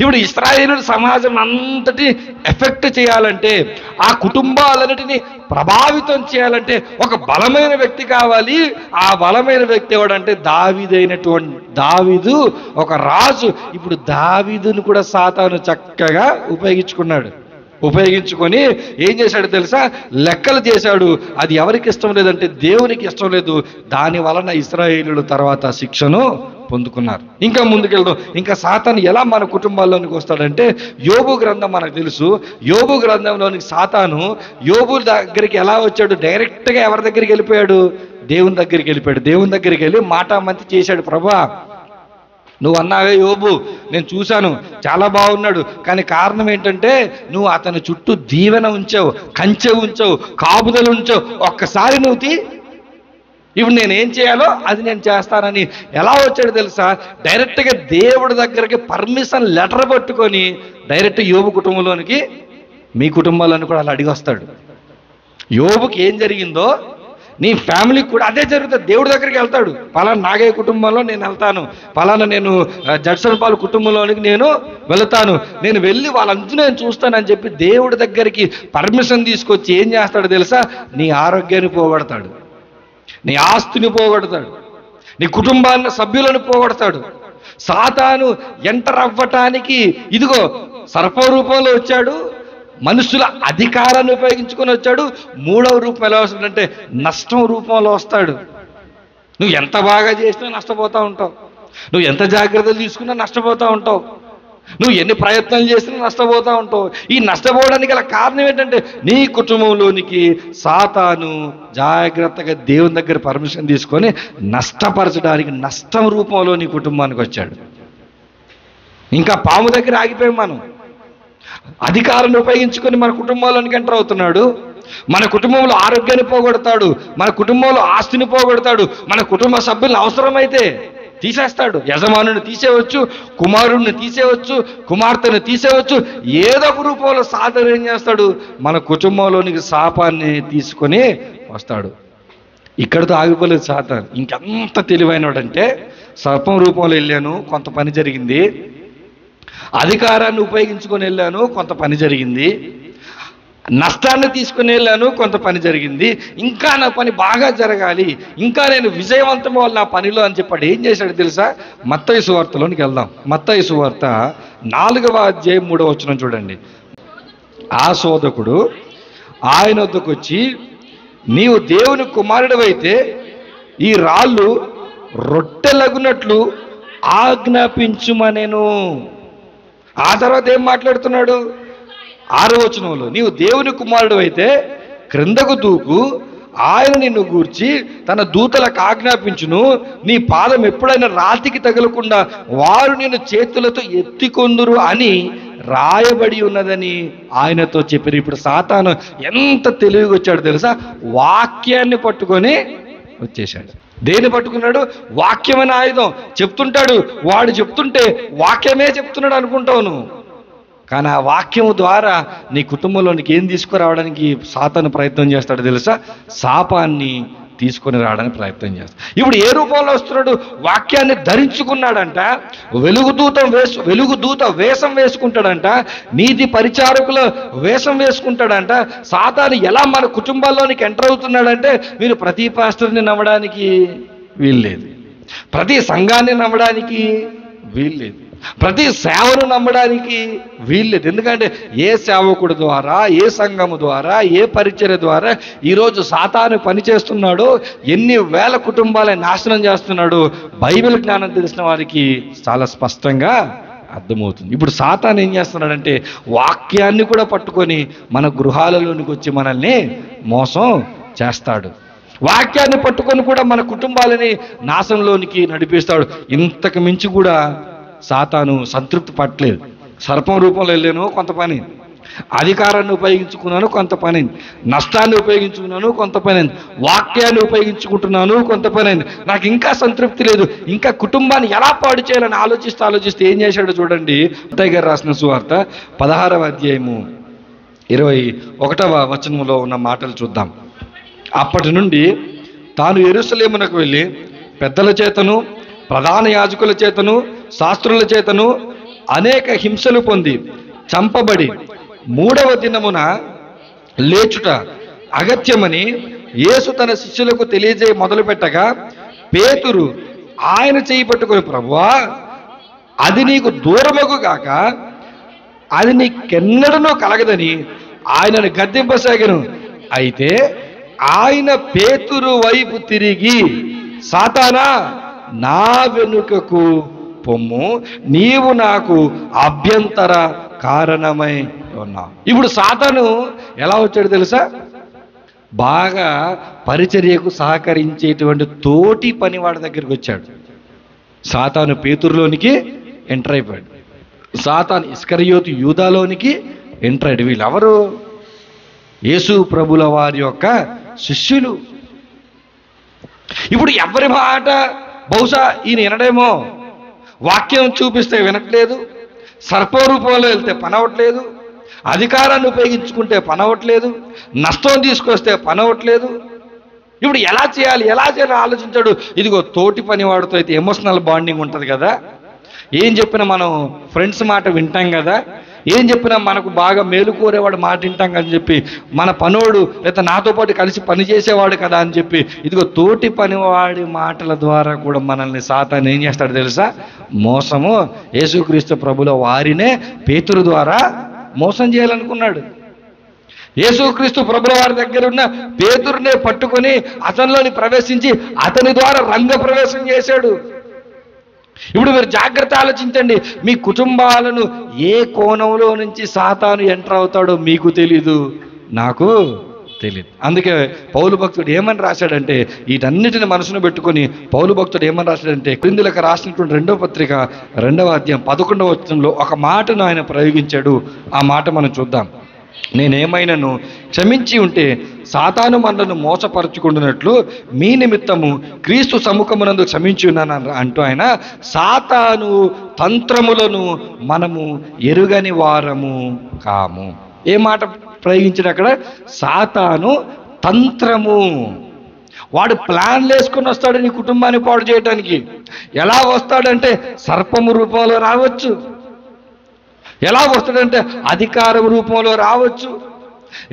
S1: ఇప్పుడు ఇశ్రాయేలు సమాజం అంతటి ఎఫెక్ట్ చేయాలంటే, ఆ కుటుంబాలన్నిటినీ ప్రభావితం చేయాలంటే ఒక బలమైన వ్యక్తి కావాలి. ఆ బలమైన వ్యక్తి ఎవడంటే దావీదు ఒక రాజు. ఇప్పుడు దావీదును కూడా సాతాను చక్కగా ఉపయోగించుకొని ఏం చేశాడు తెలుసా? లెక్కలు చేశాడు. అది ఎవరికి ఇష్టం లేదంటే దేవునికి ఇష్టం లేదు. దాని వలన ఇశ్రాయేలీయులు తర్వాత శిక్షను పొందుకున్నారు. ఇంకా ముందుకెళ్దాం. ఇంకా సాతాను ఎలా మన కుటుంబాల్లోనికి వస్తాడంటే, యోబు గ్రంథం మనకు తెలుసు. యోబు గ్రంథంలోనికి సాతాను యోబు దగ్గరికి ఎలా వచ్చాడు? డైరెక్ట్గా ఎవరి దగ్గరికి వెళ్ళిపోయాడు? దేవుని దగ్గరికి వెళ్ళిపోయాడు. దేవుని దగ్గరికి వెళ్ళి మాటామంతి చేశాడు. ప్రభా, నువ్వు అన్నావే యోబు, నేను చూశాను, చాలా బాగున్నాడు, కానీ కారణం ఏంటంటే నువ్వు అతని చుట్టూ దీవెన ఉంచావు, కంచె ఉంచావు, కాపుదలు ఉంచావు. ఒక్కసారి నువ్వు ఇప్పుడు నేనేం చేయాలో అది నేను చేస్తానని ఎలా వచ్చాడు తెలుసా? డైరెక్ట్గా దేవుడి దగ్గరికి పర్మిషన్ లెటర్ పట్టుకొని డైరెక్ట్ యోబు కుటుంబంలోనికి, మీ కుటుంబాలను కూడా అలా అడిగి వస్తాడు. యోబుకి ఏం జరిగిందో నీ ఫ్యామిలీకి కూడా అదే జరుగుతుంది. దేవుడి దగ్గరికి వెళ్తాడు. పలానా నాగయ్య కుటుంబంలో నేను వెళ్తాను, పలానా నేను జడ్సన్ పాల్ కుటుంబంలోనికి నేను వెళ్తాను, నేను వెళ్ళి వాళ్ళంతా నేను చూస్తానని చెప్పి దేవుడి దగ్గరికి పర్మిషన్ తీసుకొచ్చి ఏం చేస్తాడు తెలుసా? నీ ఆరోగ్యాన్ని పోగొడతాడు, నీ ఆస్తిని పోగొడతాడు, నీ కుటుంబాన్ని సభ్యులను పోగొడతాడు. సాతాను ఎంటర్ అవ్వటానికి ఇదిగో సర్ప రూపంలో వచ్చాడు, మనుషుల అధికారాన్ని ఉపయోగించుకొని వచ్చాడు. మూడవ రూపం ఎలా వస్తుందంటే నష్టం రూపంలో వస్తాడు. నువ్వు ఎంత బాగా చేసినా నష్టపోతూ ఉంటావు, నువ్వు ఎంత జాగ్రత్తలు తీసుకున్నా నష్టపోతూ ఉంటావు, నువ్వు ఎన్ని ప్రయత్నాలు చేసినా నష్టపోతూ ఉంటావు. ఈ నష్టపోవడానికి గల కారణం ఏంటంటే నీ కుటుంబంలోనికి సాతాను జాగ్రత్తగా దేవుని దగ్గర పర్మిషన్ తీసుకొని నష్టపరచడానికి నష్టం రూపంలో నీ కుటుంబానికి వచ్చాడు. ఇంకా పాము దగ్గర ఆగిపోయాం మనం. అధికారాన్ని ఉపయోగించుకొని మన కుటుంబాల్లోనికి ఎంటర్ అవుతున్నాడు. మన కుటుంబంలో ఆరోగ్యాన్ని పోగొడతాడు, మన కుటుంబంలో ఆస్తిని పోగొడతాడు, మన కుటుంబ సభ్యులను అవసరమైతే తీసేస్తాడు. యజమానుని తీసేయవచ్చు, కుమారుడిని తీసేయవచ్చు, కుమార్తెను తీసేయవచ్చు. ఏదో ఒక రూపంలో సాతాను ఏం చేస్తాడు? మన కుటుంబంలోనికి శాపాన్ని తీసుకొని వస్తాడు. ఇక్కడితో ఆగిపోలేదు సాతాను. ఇంకెంత తెలివైనడంటే, సర్పం రూపంలో వెళ్ళాను, కొంత పని జరిగింది. అధికారాన్ని ఉపయోగించుకొని వెళ్ళాను, కొంత పని జరిగింది. నష్టాన్ని తీసుకుని వెళ్ళాను, కొంత పని జరిగింది. ఇంకా నా పని బాగా జరగాలి, ఇంకా నేను విజయవంతం అవ్వాలి నా పనిలో అని చెప్పాడు. ఏం చేశాడు తెలుసా? మత్తయి సువార్తలోనికి వెళ్దాం. మత్తయి సువార్త 4వ అధ్యాయం 3వ వచనం చూడండి. ఆ శోధకుడు ఆయన వద్దకు వచ్చి, నీవు దేవుని కుమారుడివైతే ఈ రాళ్ళు రొట్టెలగునట్లు ఆజ్ఞాపించుమనెను. ఆ తర్వాత ఏం మాట్లాడుతున్నాడు? 6వ వచనంలో, నీవు దేవుని కుమారుడు అయితే క్రిందకు దూకు, ఆయన నిన్ను గూర్చి తన దూతలకు ఆజ్ఞాపించును, నీ పాదం ఎప్పుడైనా రాతికి తగలకుండా వారు నిన్ను చేతులతో ఎత్తికొందురు అని రాయబడి ఉన్నదని ఆయనతో చెప్పారు. ఇప్పుడు సాతాను ఎంత తెలివిగా వచ్చాడు తెలుసా? వాక్యాన్ని పట్టుకొని వచ్చేశాడు. దేన్ని పట్టుకున్నాడు? వాక్యం అనే ఆయుధం. చెప్తుంటాడు, వాడు చెప్తుంటే వాక్యమే చెప్తున్నాడు అనుకుంటావు నువ్వు, కానీ ఆ వాక్యము ద్వారా నీ కుటుంబంలోనికి ఏం తీసుకురావడానికి సాతాను ప్రయత్నం చేస్తాడు తెలుసా? శాపాన్ని తీసుకొని రావడానికి ప్రయత్నం చేస్తాడు. ఇప్పుడు ఏ రూపంలో వస్తున్నాడు? వాక్యాన్ని ధరించుకున్నాడంట, వెలుగుదూత వేషం వేసుకుంటాడంట, నీతి పరిచారకుల వేషం వేసుకుంటాడంట. సాతాను ఎలా మన కుటుంబాల్లోనికి ఎంటర్ అవుతున్నాడంటే, మీరు ప్రతి పాస్టర్ని నమ్మడానికి వీల్లేదు, ప్రతి సంఘాన్ని నమ్మడానికి వీల్లేదు, ప్రతి సేవను నమ్మడానికి వీల్లేదు. ఎందుకంటే ఏ సేవకుడు ద్వారా, ఏ సంఘము ద్వారా, ఏ పరిచర్య ద్వారా ఈరోజు సాతాను పనిచేస్తున్నాడో, ఎన్ని వేల కుటుంబాలను నాశనం చేస్తున్నాడో బైబిల్ జ్ఞానం తెలిసిన వారికి చాలా స్పష్టంగా అర్థమవుతుంది. ఇప్పుడు సాతాను ఏం చేస్తున్నాడంటే వాక్యాన్ని కూడా పట్టుకొని మన గృహాలలోనికి వచ్చి మనల్ని మోసం చేస్తాడు. వాక్యాన్ని పట్టుకొని కూడా మన కుటుంబాలని నాశనంలోనికి నడిపిస్తాడు. ఇంతకు మించి కూడా సాతాను సంతృప్తి పట్టలేదు. సర్పం రూపంలో వెళ్ళాను, కొంత పని. అధికారాన్ని ఉపయోగించుకున్నాను, కొంత పని. నష్టాన్ని ఉపయోగించుకున్నాను, కొంత పని. వాక్యాన్ని ఉపయోగించుకుంటున్నాను, కొంత పని. నాకు ఇంకా సంతృప్తి లేదు. ఇంకా కుటుంబాన్ని ఎలా పాడు చేయాలని ఆలోచిస్తే ఏం చేశాడో చూడండి. మత్తయి గారు రాసిన సువార్త 16వ అధ్యాయము 21వ వచనంలో ఉన్న మాటలు చూద్దాం. అప్పటి నుండి తాను యెరూషలేమునకు వెళ్ళి పెద్దల చేతను ప్రధాన యాజకుల చేతను శాస్త్రుల చేతను అనేక హింసలు పొంది చంపబడి 3వ దినమున లేచుట అగత్యమని యేసు తన శిష్యులకు తెలియజేయ మొదలుపెట్టగా పేతురు ఆయన చేయి పట్టుకొని, ప్రభువా, అది నీకు దూరమగు గాక, అది నీకెన్నడనూ కలగదని ఆయనను గద్దింపసాగెను. అయితే ఆయన పేతురు వైపు తిరిగి, సాతానా, నా వెనుకకు పొమ్ము, నీవు నాకు అభ్యంతర కారణమై ఉన్నావు. ఇప్పుడు సాతాను ఎలా వచ్చాడు తెలుసా? బాగా పరిచర్యకు సహకరించేటువంటి తోటి పనివాడి దగ్గరికి వచ్చాడు. సాతాను పేతురులోనికి ఎంటర్ అయిపోయాడు. సాతాను ఇస్కరియోతు యూదాలోనికి ఎంటర్ అయ్యాడు. వీళ్ళెవరు? యేసు ప్రభుల వారి యొక్క శిష్యులు. ఇప్పుడు ఎవరి మాట బహుశా ఈయన వినడేమో. వాక్యం చూపిస్తే వినట్లేదు, సర్పరూపంలో వెళ్తే పనవట్లేదు, అధికారాన్ని ఉపయోగించుకుంటే పనవట్లేదు, నష్టం తీసుకొస్తే పనవట్లేదు. ఇప్పుడు ఎలా చేయాలి ఆలోచించాడు. ఇదిగో తోటి పనివాడితో అయితే ఎమోషనల్ బాండింగ్ ఉంటుంది కదా, ఏం చెప్పినా మనం ఫ్రెండ్స్ మాట వింటాం కదా, ఏం చెప్పినా మనకు బాగా మేలు కోరేవాడు మాట వింటాం అని చెప్పి, మన పనోడు లేదా నాతో పాటు కలిసి పని చేసేవాడు కదా అని చెప్పి, ఇదిగో తోటి పనివాడి మాటల ద్వారా కూడా మనల్ని సాతాను ఏం చేస్తాడు తెలుసా? మోసము. యేసుక్రీస్తు ప్రభుల వారినే పేతురు ద్వారా మోసం చేయాలనుకున్నాడు. యేసుక్రీస్తు ప్రభుల వారి దగ్గర ఉన్న పేతురునే పట్టుకొని అతనిలోని ప్రవేశించి అతని ద్వారా రంగ ప్రవేశం చేశాడు. ఇప్పుడు మీరు జాగ్రత్త ఆలోచించండి. మీ కుటుంబాలను ఏ కోణంలో నుంచి సాతాను ఎంటర్ అవుతాడో మీకు తెలీదు, నాకు తెలియదు. అందుకే పౌలు భక్తుడు ఏమని రాశాడంటే, వీటన్నిటిని మనసును పెట్టుకొని పౌలు భక్తుడు ఏమని రాశాడంటే, కొరింథీయులకు రాసినటువంటి 2వ పత్రిక 2వ అధ్యాయం 11వ వచనంలో ఒక మాటను ఆయన ప్రయోగించాడు. ఆ మాట మనం చూద్దాం. నేనేమైనాను క్షమించి ఉంటే సాతాను మనలను మోసపరుచుకుంటున్నట్లు మీ నిమిత్తము క్రీస్తు సముఖమునందు క్షమించి ఉన్నాను అంటూ ఆయన సాతాను తంత్రములను మనము ఎరుగని వారము కాము. ఏ మాట ప్రయోగించాడు అక్కడ? సాతాను తంత్రము. వాడు ప్లాన్లు వేసుకుని వస్తాడు నీ కుటుంబాన్ని పాడు చేయడానికి. ఎలా వస్తాడంటే సర్పము రూపంలో రావచ్చు, ఎలా వస్తాడంటే అధికారం రూపంలో రావచ్చు,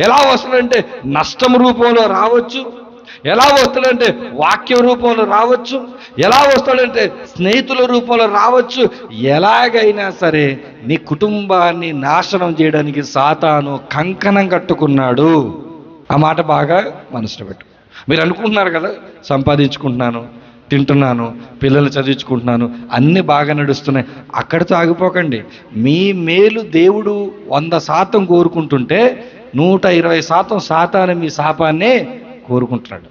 S1: ఎలా వస్తాడంటే నష్టం రూపంలో రావచ్చు, ఎలా వస్తాడంటే వాక్యం రూపంలో రావచ్చు, ఎలా వస్తాడంటే స్నేహితుల రూపంలో రావచ్చు. ఎలాగైనా సరే నీ కుటుంబాన్ని నాశనం చేయడానికి సాతాను కంకణం కట్టుకున్నాడు. ఆ మాట బాగా మనసులో పెట్టు. మీరు అనుకుంటున్నారు కదా, సంపాదించుకుంటున్నాను, తింటున్నాను, పిల్లల్ని చదివించుకుంటున్నాను, అన్నీ బాగా నడుస్తున్నాయి. అక్కడితో ఆగిపోకండి. మీ మేలు దేవుడు 100% కోరుకుంటుంటే 120% సాతాను మీ శాపాన్నే కోరుకుంటున్నాడు.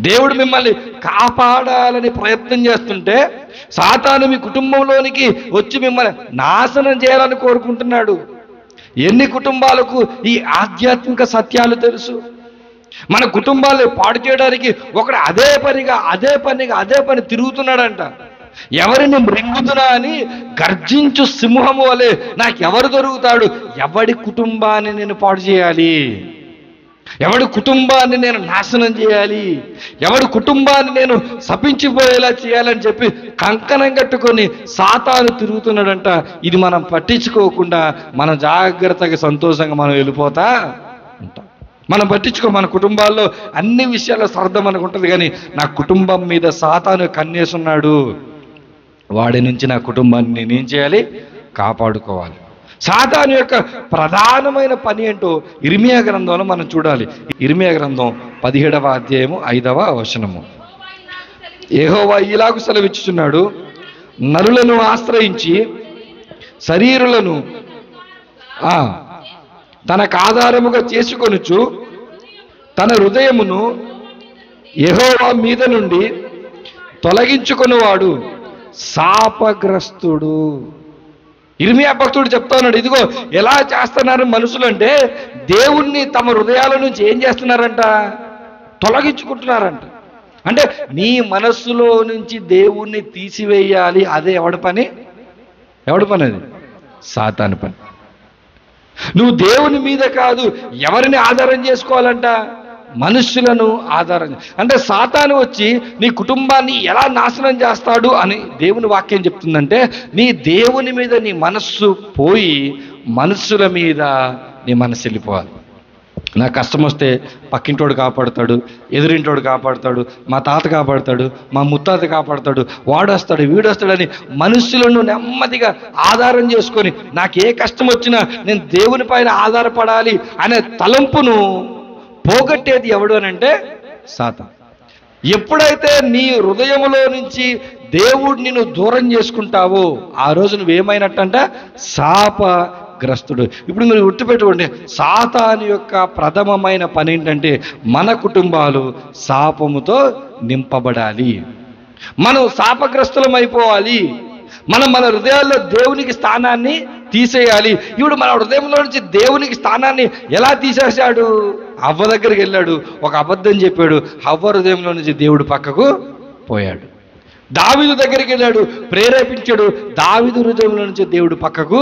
S1: దేవుడు మిమ్మల్ని కాపాడాలని ప్రయత్నం చేస్తుంటే సాతాను మీ కుటుంబంలోనికి వచ్చి మిమ్మల్ని నాశనం చేయాలని కోరుకుంటున్నాడు. ఎన్ని కుటుంబాలకు ఈ ఆధ్యాత్మిక సత్యాలు తెలుసు? మన కుటుంబాలు పాడు చేయడానికి ఒకడు అదే పని తిరుగుతున్నాడంట. ఎవరిని మృంగుతున్నా అని గర్జించు సింహము వలె నాకెవరు దొరుకుతాడు? ఎవడి కుటుంబాన్ని నేను పాడు చేయాలి, ఎవడి కుటుంబాన్ని నేను నాశనం చేయాలి, ఎవడి కుటుంబాన్ని నేను శపించిపోయేలా చేయాలని చెప్పి కంకణం కట్టుకొని సాతాను తిరుగుతున్నాడంట. ఇది మనం పట్టించుకోకుండా మనం జాగ్రత్తగా సంతోషంగా మనం వెళ్ళిపోతా ఉంటాం. మనం పట్టించుకో. మన కుటుంబాల్లో అన్ని విషయాల్లో శ్రద్ధ మనకు ఉంటుంది, కానీ నా కుటుంబం మీద సాతాను కన్నేసున్నాడు, వాడి నుంచి నా కుటుంబాన్ని నేనేం చేయాలి? కాపాడుకోవాలి. సాతాను యొక్క ప్రధానమైన పని ఏంటో ఇర్మియా గ్రంథంలో మనం చూడాలి. ఇర్మియా గ్రంథం 17వ అధ్యాయము 5వ వచనము. యెహోవా ఇలాగు సెలవిచ్చుచున్నాడు, నరులను ఆశ్రయించి శరీరులను తనకు ఆధారముగా చేసుకొనుచు తన హృదయమును యెహోవా మీద నుండి తొలగించుకొనివాడు శాపగ్రస్తుడు. ఇర్మియా భక్తుడు చెప్తా ఉన్నాడు, ఇదిగో ఎలా చేస్తున్నారు మనుషులు అంటే దేవుణ్ణి తమ హృదయాల నుంచి ఏం చేస్తున్నారంట, తొలగించుకుంటున్నారంట. అంటే నీ మనస్సులో నుంచి దేవుణ్ణి తీసివేయాలి, అదే ఎవడి పని అది? సాతాను పని. నువ్వు దేవుని మీద కాదు, ఎవరిని ఆధారం చేసుకోవాలంట? మనుష్యులను ఆధారం. అంటే సాతాను వచ్చి నీ కుటుంబాన్ని ఎలా నాశనం చేస్తాడు అని దేవుని వాక్యం చెప్తుందంటే, నీ దేవుని మీద నీ మనస్సు పోయి మనుషుల మీద నీ మనస్సు వెళ్ళిపోవాలి. నాకు కష్టం వస్తే పక్కింటోడు కాపాడుతాడు, ఎదురింటోడు కాపాడుతాడు, మా తాత కాపాడుతాడు, మా ముత్తాత కాపాడుతాడు, వాడొస్తాడు వీడొస్తాడని మనుషులను నెమ్మదిగా ఆధారం చేసుకొని నాకు ఏ కష్టం వచ్చినా నేను దేవుని పైన ఆధారపడాలి అనే తలంపును పోగొట్టేది ఎవడు అని అంటే సాతాను. ఎప్పుడైతే నీ హృదయంలో నుంచి దేవుడు నిన్ను దూరం చేసుకుంటావో ఆ రోజు నువ్వేమైనట్టంట, శాపగ్రస్తుడు. ఇప్పుడు మీరు గుర్తుపెట్టుకోండి, సాతాను యొక్క ప్రథమమైన పని ఏంటంటే మన కుటుంబాలు శాపముతో నింపబడాలి, మనం శాపగ్రస్తులం అయిపోవాలి, మన హృదయాల్లో దేవునికి స్థానాన్ని తీసేయాలి. ఇప్పుడు మన హృదయంలో నుంచి దేవునికి స్థానాన్ని ఎలా తీసేశాడు? హవ్వ దగ్గరికి వెళ్ళాడు, ఒక అబద్ధం చెప్పాడు, హవ్వ హృదయంలో నుంచి దేవుడు పక్కకు పోయాడు. దావీదు దగ్గరికి వెళ్ళాడు, ప్రేరేపించాడు, దావీదు హృదయంలో నుంచి దేవుడు పక్కకు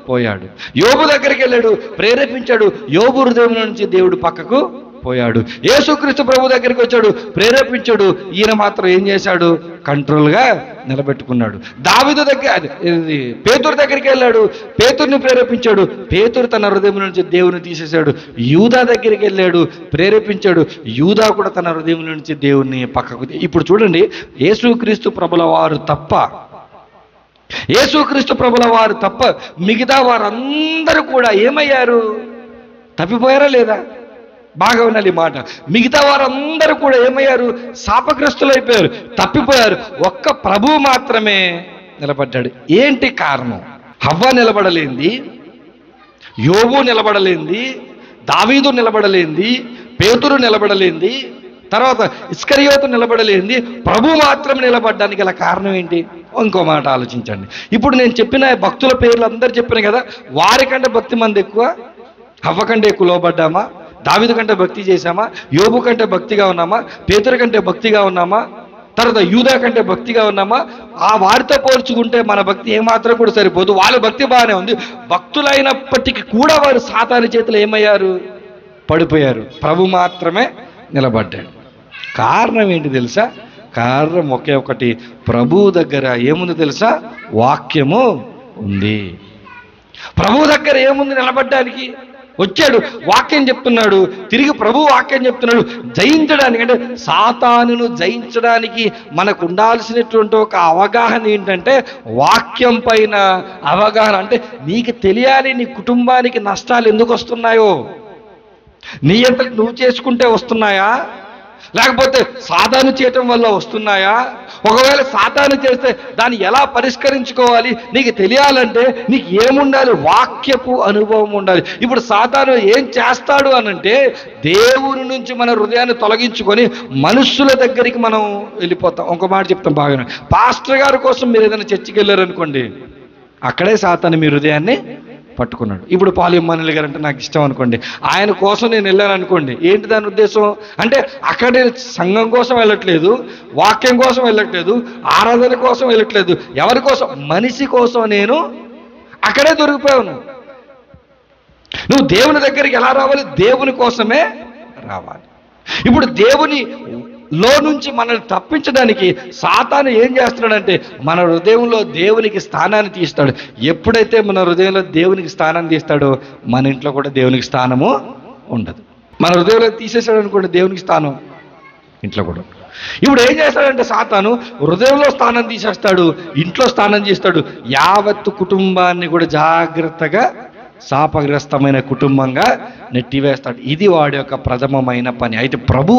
S1: పోయాడు. యోబు దగ్గరికి వెళ్ళాడు, ప్రేరేపించాడు, యోబు హృదయంలో నుంచి దేవుడు పక్కకు పోయాడు. యేసుక్రీస్తు ప్రభు దగ్గరికి వచ్చాడు, ప్రేరేపించాడు, ఈయన మాత్రం ఏం చేశాడు? కంట్రోల్గా నిలబెట్టుకున్నాడు. దావీదు పేతురు దగ్గరికి వెళ్ళాడు, పేతుర్ని ప్రేరేపించాడు, పేతురు తన హృదయం నుంచి దేవుని తీసేశాడు. యూదా దగ్గరికి వెళ్ళాడు, ప్రేరేపించాడు, యూదా కూడా తన హృదయం నుంచి దేవుణ్ణి పక్కకు. ఇప్పుడు చూడండి, యేసుక్రీస్తు ప్రభుల వారు తప్ప మిగతా వారందరూ కూడా ఏమయ్యారు? తప్పిపోయారా లేదా? బాగా ఉండాలి మాట. మిగతా వారందరూ కూడా ఏమయ్యారు? శాపగ్రస్తులు అయిపోయారు, తప్పిపోయారు. ఒక్క ప్రభువు మాత్రమే నిలబడ్డాడు. ఏంటి కారణం? హవ్వ నిలబడలేంది, యోబు నిలబడలేంది, దావీదు నిలబడలేంది, పేతురు నిలబడలేంది, తర్వాత ఇస్కరియోతు నిలబడలేంది, ప్రభు మాత్రం నిలబడ్డానికి గల కారణం ఏంటి? ఇంకో మాట ఆలోచించండి. ఇప్పుడు నేను చెప్పిన భక్తుల పేర్లు అందరు చెప్పిన కదా, వారికంటే భక్తి మంది ఎక్కువ, హవ్వ కంటే ఎక్కువ లోబడ్డామా? దావీదు కంటే భక్తి చేశామా? యోబు కంటే భక్తిగా ఉన్నామా? పేతురు కంటే భక్తిగా ఉన్నామా? తర్వాత యూదా కంటే భక్తిగా ఉన్నామా? ఆ వారితో పోల్చుకుంటే మన భక్తి ఏమాత్రం కూడా సరిపోదు. వాళ్ళ భక్తి బాగానే ఉంది, భక్తులైనప్పటికీ కూడా వారు సాతాను చేతులు ఏమయ్యారు? పడిపోయారు. ప్రభు మాత్రమే నిలబడ్డాడు. కారణం ఏంటి తెలుసా? కారణం ఒకే ఒకటి, ప్రభు దగ్గర ఏముంది తెలుసా? వాక్యము ఉంది. ప్రభు దగ్గర ఏముంది? నిలబడ్డానికి వచ్చాడు, వాక్యం చెప్తున్నాడు, తిరిగి ప్రభు వాక్యం చెప్తున్నాడు. జయించడానికి అంటే సాతానును జయించడానికి మనకు ఉండాల్సినటువంటి ఒక అవగాహన ఏంటంటే వాక్యం పైన అవగాహన. అంటే నీకు తెలియాలి నీ కుటుంబానికి నష్టాలు ఎందుకు వస్తున్నాయో, నీ అంతకు నువ్వు చేసుకుంటే వస్తున్నాయా, లేకపోతే సాతాను చేయటం వల్ల వస్తున్నాయా? ఒకవేళ సాతాను చేస్తే దాన్ని ఎలా పరిష్కరించుకోవాలి నీకు తెలియాలంటే నీకు ఏముండాలి? వాక్యపు అనుభవం ఉండాలి. ఇప్పుడు సాతాను ఏం చేస్తాడు అనంటే దేవుని నుంచి మన హృదయాన్ని తొలగించుకొని మనుషుల దగ్గరికి మనం వెళ్ళిపోతాం. ఒక మాట చెప్తాం బాగా, పాస్టర్ గారి కోసం మీరు ఏదైనా చర్చికి వెళ్ళారనుకోండి, అక్కడే సాతాను మీ హృదయాన్ని పట్టుకున్నాడు. ఇప్పుడు పాలియమ్మనులు గారు అంటే నాకు ఇష్టం అనుకోండి, ఆయన కోసం నేను వెళ్ళాను అనుకోండి, ఏంటి దాని ఉద్దేశం అంటే అక్కడ నేను సంఘం కోసం వెళ్ళట్లేదు, వాక్యం కోసం వెళ్ళట్లేదు, ఆరాధన కోసం వెళ్ళట్లేదు, ఎవరి కోసం? మనిషి కోసం నేను అక్కడే దొరికిపోయాను. నువ్వు దేవుని దగ్గరికి ఎలా రావాలి? దేవుని కోసమే రావాలి. ఇప్పుడు దేవుని లో నుంచి మనల్ని తప్పించడానికి సాతాను ఏం చేస్తున్నాడంటే మన హృదయంలో దేవునికి స్థానాన్ని తీస్తాడు. ఎప్పుడైతే మన హృదయంలో దేవునికి స్థానాన్ని తీస్తాడో మన ఇంట్లో కూడా దేవునికి స్థానము ఉండదు. మన హృదయంలో తీసేసాడు అనుకోండి దేవునికి స్థానం ఇంట్లో కూడా. ఇప్పుడు ఏం చేస్తాడంటే సాతాను హృదయంలో స్థానం తీసేస్తాడు, ఇంట్లో స్థానం చేస్తాడు, యావత్తు కుటుంబాన్ని కూడా జాగ్రత్తగా శాపగ్రస్తమైన కుటుంబంగా నెట్టివేస్తాడు. ఇది వాడి యొక్క ప్రథమమైన పని. అయితే ప్రభు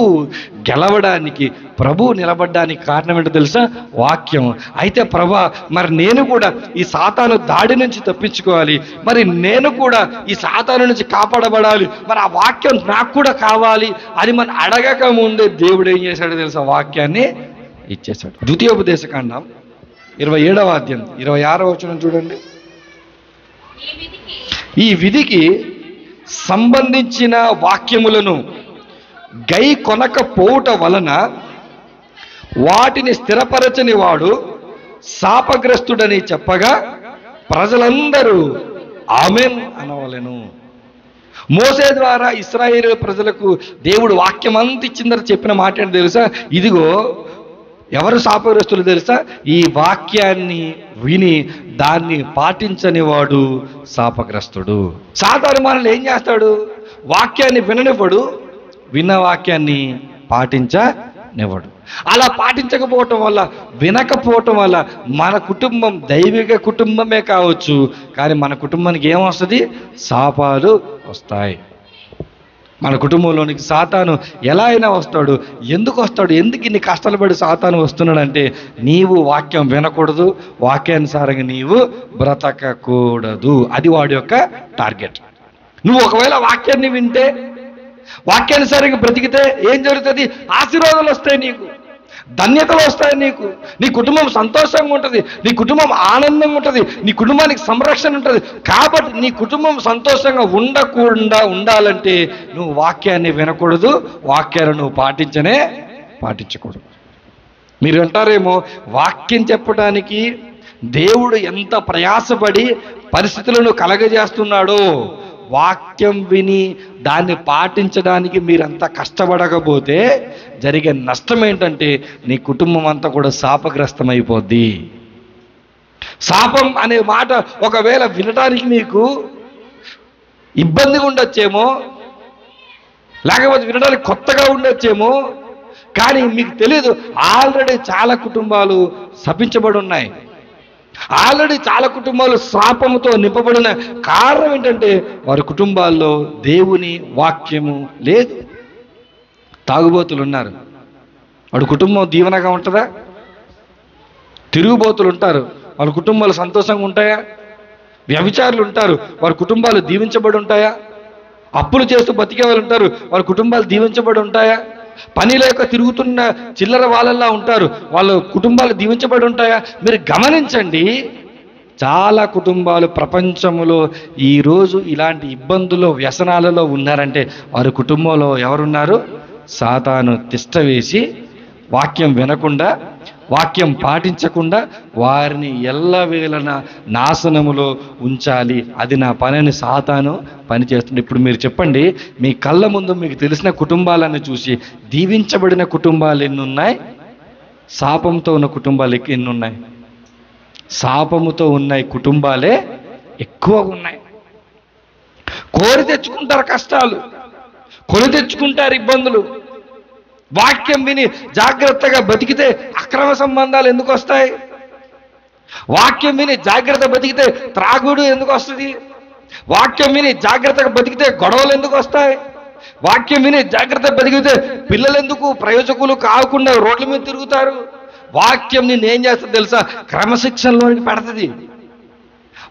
S1: గెలవడానికి, ప్రభు నిలబడడానికి కారణం ఏంటో తెలుసా? వాక్యం. అయితే ప్రభా మరి నేను కూడా ఈ సాతాను దాడి నుంచి తప్పించుకోవాలి, మరి నేను కూడా ఈ సాతాను నుంచి కాపాడబడాలి, మరి ఆ వాక్యం నాకు కూడా కావాలి అని మనం అడగక ముందే దేవుడు ఏం చేశాడో తెలుసా? వాక్యాన్ని ఇచ్చేశాడు. ద్వితీయోపదేశకాండం 27వ అధ్యాయం 26వ వచనం చూడండి. ఈ విధికి సంబంధించిన వాక్యములను గై కొనకపోవుట వలన వాటిని స్థిరపరచని వాడు శాపగ్రస్తుడని చెప్పగా ప్రజలందరూ ఆమేన్ అనవలెను. మోసే ద్వారా ఇశ్రాయేలు ప్రజలకు దేవుడు వాక్యం అంత ఇచ్చిన తర్వాత చెప్పిన మాట ఏంటి తెలుసా? ఇదిగో ఎవరు శాపగ్రస్తులు తెలుసా? ఈ వాక్యాన్ని విని దాన్ని పాటించని వాడు శాపగ్రస్తుడు. సాధారణ మనల్ని ఏం చేస్తాడు? వాక్యాన్ని విననివ్వడు, విన్న వాక్యాన్ని పాటించనివ్వడు. అలా పాటించకపోవటం వల్ల, వినకపోవటం వల్ల మన కుటుంబం దైవిక కుటుంబమే కావచ్చు, కానీ మన కుటుంబానికి ఏమొస్తుంది? శాపాలు వస్తాయి. మన కుటుంబంలోనికి సాతాను ఎలా అయినా వస్తాడు. ఎందుకు వస్తాడు? ఎందుకు ఇన్ని కష్టాలు పడి సాతాను వస్తున్నాడంటే, నీవు వాక్యం వినకూడదు, వాక్యానుసారంగా నీవు బ్రతకకూడదు. అది వాడి యొక్క టార్గెట్. నువ్వు ఒకవేళ వాక్యాన్ని వింటే, వాక్యానుసారంగా బ్రతికితే ఏం జరుగుతుంది? ఆశీర్వాదాలు వస్తాయి, నీకు ధన్యతలు వస్తాయి, నీ కుటుంబం సంతోషంగా ఉంటుంది, నీ కుటుంబం ఆనందంగా ఉంటుంది, నీ కుటుంబానికి సంరక్షణ ఉంటుంది. కాబట్టి నీ కుటుంబం సంతోషంగా ఉండకుండా ఉండాలంటే నువ్వు వాక్యాన్ని వినకూడదు, వాక్యాన్ని నువ్వు పాటించకూడదు. మీరు అంటారేమో, వాక్యం చెప్పడానికి దేవుడు ఎంత ప్రయాసపడి పరిస్థితులను కలగజేస్తున్నాడో, వాక్యం విని దాన్ని పాటించడానికి మీరంతా కష్టపడకపోతే జరిగే నష్టం ఏంటంటే, నీ కుటుంబం అంతా కూడా శాపగ్రస్తమైపోద్ది. శాపం అనే మాట ఒకవేళ వినడానికి మీకు ఇబ్బందిగా ఉండొచ్చేమో, లేకపోతే వినడానికి కొత్తగా ఉండొచ్చేమో, కానీ మీకు తెలియదు, ఆల్రెడీ చాలా కుటుంబాలు శపించబడి ఉన్నాయి. ఆల్రెడీ చాలా కుటుంబాలు శాపముతో నింపబడిన కారణం ఏంటంటే, వారి కుటుంబాల్లో దేవుని వాక్యము లేదు. తాగుబోతులు ఉన్నారు, వాడి కుటుంబం దీవెనగా ఉంటుందా? తిరుగుబోతులు ఉంటారు, వాళ్ళ కుటుంబాలు సంతోషంగా ఉంటాయా? వ్యభిచారులు ఉంటారు, వారి కుటుంబాలు దీవించబడి ఉంటాయా? అప్పులు చేస్తూ బతికే వాళ్ళు ఉంటారు, వారి కుటుంబాలు దీవించబడి ఉంటాయా? పని లేక తిరుగుతున్న చిల్లర వాళ్ళలా ఉంటారు, వాళ్ళ కుటుంబాలు దీవించబడి ఉంటాయా? మీరు గమనించండి, చాలా కుటుంబాలు ప్రపంచంలో ఈరోజు ఇలాంటి ఇబ్బందులు, వ్యసనాలలో ఉన్నారంటే వారి కుటుంబంలో ఎవరున్నారు? సాతాను తిష్ట వేసి వాక్యం వినకుండా, వాక్యం పాటించకుండా వారిని ఎల్లవేళన నాశనములో ఉంచాలి. అది నా పనిని సాతాను పనిచేస్తుంది. ఇప్పుడు మీరు చెప్పండి, మీ కళ్ళ ముందు మీకు తెలిసిన కుటుంబాలను చూసి దీవించబడిన కుటుంబాలు ఎన్ని ఉన్నాయి? శాపంతో ఉన్న కుటుంబాలు ఎన్ని ఉన్నాయి? శాపముతో ఉన్నాయి కుటుంబాలే ఎక్కువ ఉన్నాయి. కోరి తెచ్చుకుంటారు కష్టాలు, కొని తెచ్చుకుంటారు ఇబ్బందులు. వాక్యం విని జాగ్రత్తగా బతికితే అక్రమ సంబంధాలు ఎందుకు వస్తాయి? వాక్యం విని జాగ్రత్త బతికితే త్రాగుడు ఎందుకు వస్తుంది? వాక్యం విని జాగ్రత్తగా బతికితే గొడవలు ఎందుకు వస్తాయి? వాక్యం విని జాగ్రత్త బతికితే పిల్లలు ఎందుకు ప్రయోజకులు కాకుండా రోడ్ల మీద తిరుగుతారు? వాక్యం నిన్ను ఏం చేస్తుంది తెలుసా? క్రమశిక్షణలోనికి పెడుతుంది.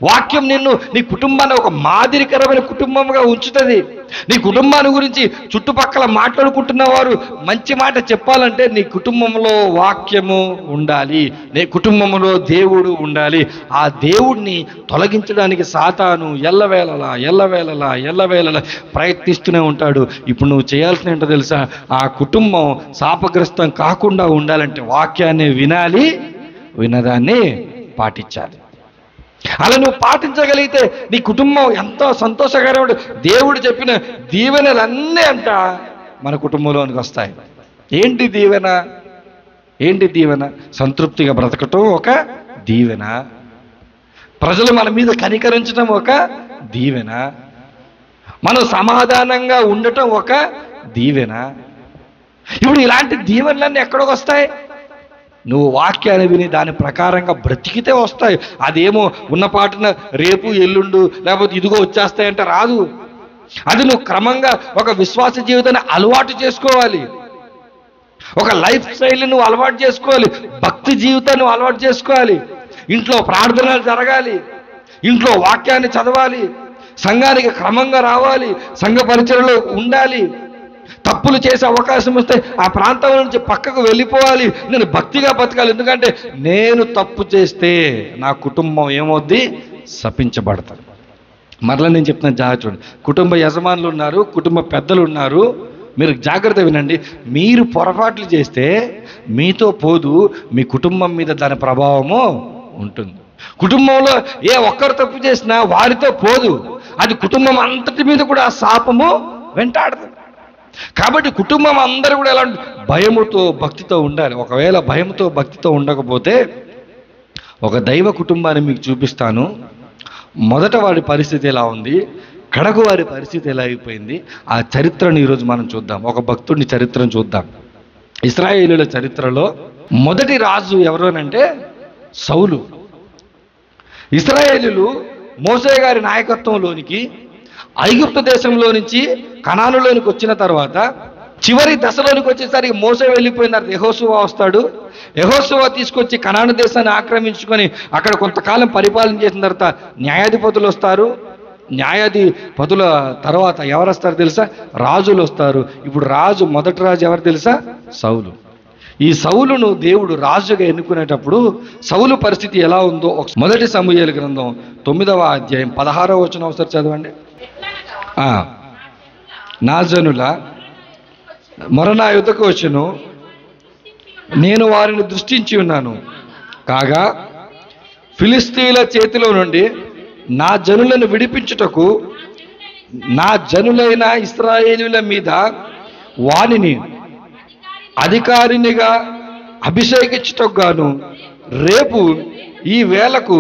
S1: వాక్యం నిన్ను, నీ కుటుంబాన్ని ఒక మాదిరికరమైన కుటుంబంగా ఉంచుతుంది. నీ కుటుంబాన్ని గురించి చుట్టుపక్కల మాట్లాడుకుంటున్న వారు మంచి మాట చెప్పాలంటే నీ కుటుంబంలో వాక్యము ఉండాలి, నీ కుటుంబంలో దేవుడు ఉండాలి. ఆ దేవుడిని తొలగించడానికి సాతాను ఎల్లవేళలా ప్రయత్నిస్తూనే ఉంటాడు. ఇప్పుడు నువ్వు చేయాల్సిన ఏంటో తెలుసా? ఆ కుటుంబం శాపగ్రస్తం కాకుండా ఉండాలంటే వాక్యాన్ని వినాలి, వినదాన్ని పాటించాలి. అలా నువ్వు పాటించగలిగితే నీ కుటుంబం ఎంతో సంతోషకరమైన, దేవుడు చెప్పిన దీవెనలన్నీ అంట మన కుటుంబంలోనికి వస్తాయి. ఏంటి దీవెన? సంతృప్తిగా బ్రతకటం ఒక దీవెన, ప్రజలు మన మీద కనికరించడం ఒక దీవెన, మనం సమాధానంగా ఉండటం ఒక దీవెన. ఇప్పుడు ఇలాంటి దీవెనలన్నీ ఎక్కడికి వస్తాయి? నువ్వు వాక్యాన్ని విని దాని ప్రకారంగా బ్రతికితే వస్తాయి. అదేమో ఉన్నపాటున రేపు ఎల్లుండు లేకపోతే ఇదిగో వచ్చేస్తాయంటే రాదు. అది నువ్వు క్రమంగా ఒక విశ్వాస జీవితాన్ని అలవాటు చేసుకోవాలి, ఒక లైఫ్ స్టైల్ని నువ్వు అలవాటు చేసుకోవాలి, భక్తి జీవితాన్ని నువ్వు అలవాటు చేసుకోవాలి. ఇంట్లో ప్రార్థనలు జరగాలి, ఇంట్లో వాక్యాన్ని చదవాలి, సంఘానికి క్రమంగా రావాలి, సంఘ పరిచర్యలో ఉండాలి. తప్పులు చేసే అవకాశం వస్తే ఆ ప్రాంతం నుంచి పక్కకు వెళ్ళిపోవాలి. నేను భక్తిగా బతకాలి, ఎందుకంటే నేను తప్పు చేస్తే నా కుటుంబం ఏమవుద్ది? శపించబడతాను. మరలా నేను చెప్తున్నాను, జాగ్రత్త చూడండి. కుటుంబ యజమానులు ఉన్నారు, కుటుంబ పెద్దలు ఉన్నారు. మీరు జాగ్రత్త వినండి. మీరు పొరపాట్లు చేస్తే మీతో పోదు, మీ కుటుంబం మీద దాని ప్రభావము ఉంటుంది. కుటుంబంలో ఏ ఒక్కరు తప్పు చేసినా వారితో పోదు, అది కుటుంబం అంతటి మీద కూడా ఆ శాపము వెంటాడుతుంది. కాబట్టి కుటుంబం అందరూ కూడా ఎలా భయముతో భక్తితో ఉండాలి. ఒకవేళ భయముతో భక్తితో ఉండకపోతే ఒక దైవ కుటుంబాన్ని మీకు చూపిస్తాను. మొదట వాడి పరిస్థితి ఎలా ఉంది, కడకు వారి పరిస్థితి ఎలా అయిపోయింది, ఆ చరిత్రను ఈరోజు మనం చూద్దాం. ఒక భక్తుడిని చరిత్రను చూద్దాం. ఇశ్రాయేలీయుల చరిత్రలో మొదటి రాజు ఎవరు అంటే సౌలు. ఇశ్రాయేలీయులు మోసే గారి నాయకత్వంలోనికి ఐగుప్తు దేశంలో నుంచి కనానులోనికి వచ్చిన తర్వాత చివరి దశలోనికి వచ్చేసరికి మోసే వెళ్ళిపోయినారు. యెహోషువ వస్తాడు. యెహోషువ తీసుకొచ్చి కనాను దేశాన్ని ఆక్రమించుకొని అక్కడ కొంతకాలం పరిపాలన చేసిన తర్వాత న్యాయాధిపతులు వస్తారు. న్యాయాధిపతుల తర్వాత ఎవరు వస్తారు తెలుసా? రాజులు వస్తారు. ఇప్పుడు మొదటి రాజు ఎవరు తెలుసా? సౌలు. ఈ సౌలును దేవుడు రాజుగా ఎన్నుకునేటప్పుడు సౌలు పరిస్థితి ఎలా ఉందో మొదటి సమూయేలు గ్రంథం 9వ అధ్యాయం 16వ వచనం ఒకసారి చదవండి. నా జనుల మొర నా యుద్ధకు వచ్చును, నేను వారిని దృష్టించి ఉన్నాను. కాగా ఫిలిస్తీన్ల చేతిలో నుండి నా జనులను విడిపించుటకు నా జనులైన ఇశ్రాయేలీయుల మీద వానిని అధికారినిగా అభిషేకించుటకు గాను రేపు ఈ వేళకు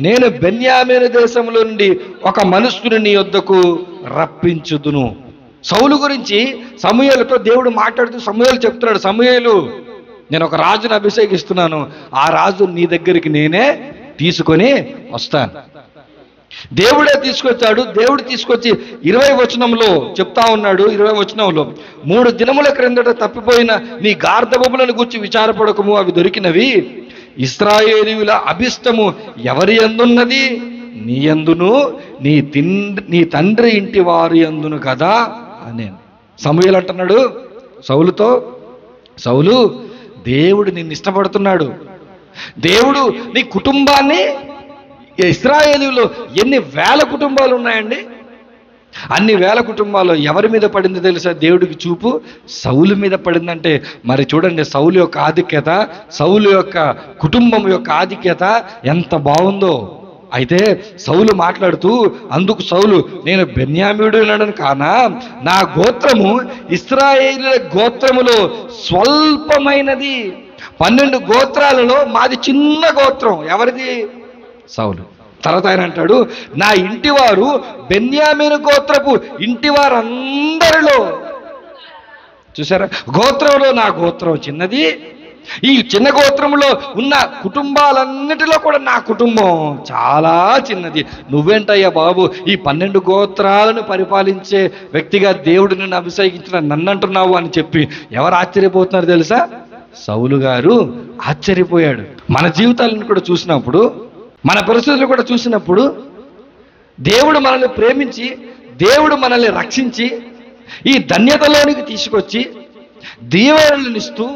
S1: నేను బెన్యామీను దేశంలో నుండి ఒక మనుష్యుని నీ యొద్దకు రప్పించుదును. సౌలు గురించి సమూయేలుతో దేవుడు మాట్లాడుతూ సమూయేలు చెప్తున్నాడు, సమూయేలు నేను ఒక రాజును అభిషేకిస్తున్నాను, ఆ రాజు నీ దగ్గరికి నేనే తీసుకొని వస్తాను. దేవుడే తీసుకొచ్చాడు. దేవుడు తీసుకొచ్చి 20వ వచనంలో చెప్తా ఉన్నాడు. 20వ వచనంలో 3 దినముల క్రిందట తప్పిపోయిన నీ గార్ధబొమ్మలను గురించి విచారపడకము, అవి దొరికినవి. ఇశ్రాయేలీయుల అభిష్టము ఎవరి యందున్నది? నీ యందును నీ తండ్రి ఇంటి వారి యందును కదా అని సమూయేలు అంటున్నాడు సౌలుతో. సౌలు, దేవుడు నిన్ను ఇష్టపడుతున్నాడు. దేవుడు నీ కుటుంబాన్ని, ఇశ్రాయేలీయులు ఎన్ని వేల కుటుంబాలు ఉన్నాయండి, అన్ని వేల కుటుంబాలు ఎవరి మీద పడింది తెలుసా? దేవుడికి చూపు సౌలు మీద పడిందంటే మరి చూడండి, సౌలు యొక్క ఆధిక్యత, సౌలు యొక్క కుటుంబం యొక్క ఆధిక్యత ఎంత బాగుందో. అయితే సౌలు మాట్లాడుతూ, అందుకు సౌలు నేను బెన్యామీయుడనను కానా, నా గోత్రము ఇశ్రాయేలీయుల గోత్రములో స్వల్పమైనది. 12 గోత్రాలలో మాది చిన్న గోత్రం. ఎవరిది? సౌలు. తర్వాత ఆయన అంటాడు, నా ఇంటివారు బెన్యామీను గోత్రపు ఇంటివారందరిలో, చూసారా, గోత్రంలో నా గోత్రం చిన్నది. ఈ చిన్న గోత్రంలో ఉన్న కుటుంబాలన్నిటిలో కూడా నా కుటుంబం చాలా చిన్నది. నువ్వేంటయ్యా బాబు ఈ 12 గోత్రాలను పరిపాలించే వ్యక్తిగా దేవుడు నిన్ను అభిషేకించిన నన్ను అంటున్నావు అని చెప్పి ఎవరు ఆశ్చర్యపోతున్నారు తెలుసా? సౌలు గారు ఆశ్చర్యపోయాడు. మన జీవితాలను కూడా చూసినప్పుడు, మన పరిస్థితులు కూడా చూసినప్పుడు, దేవుడు మనల్ని ప్రేమించి, దేవుడు మనల్ని రక్షించి, ఈ ధన్యతలోనికి తీసుకొచ్చి దీవెనలను ఇస్తూ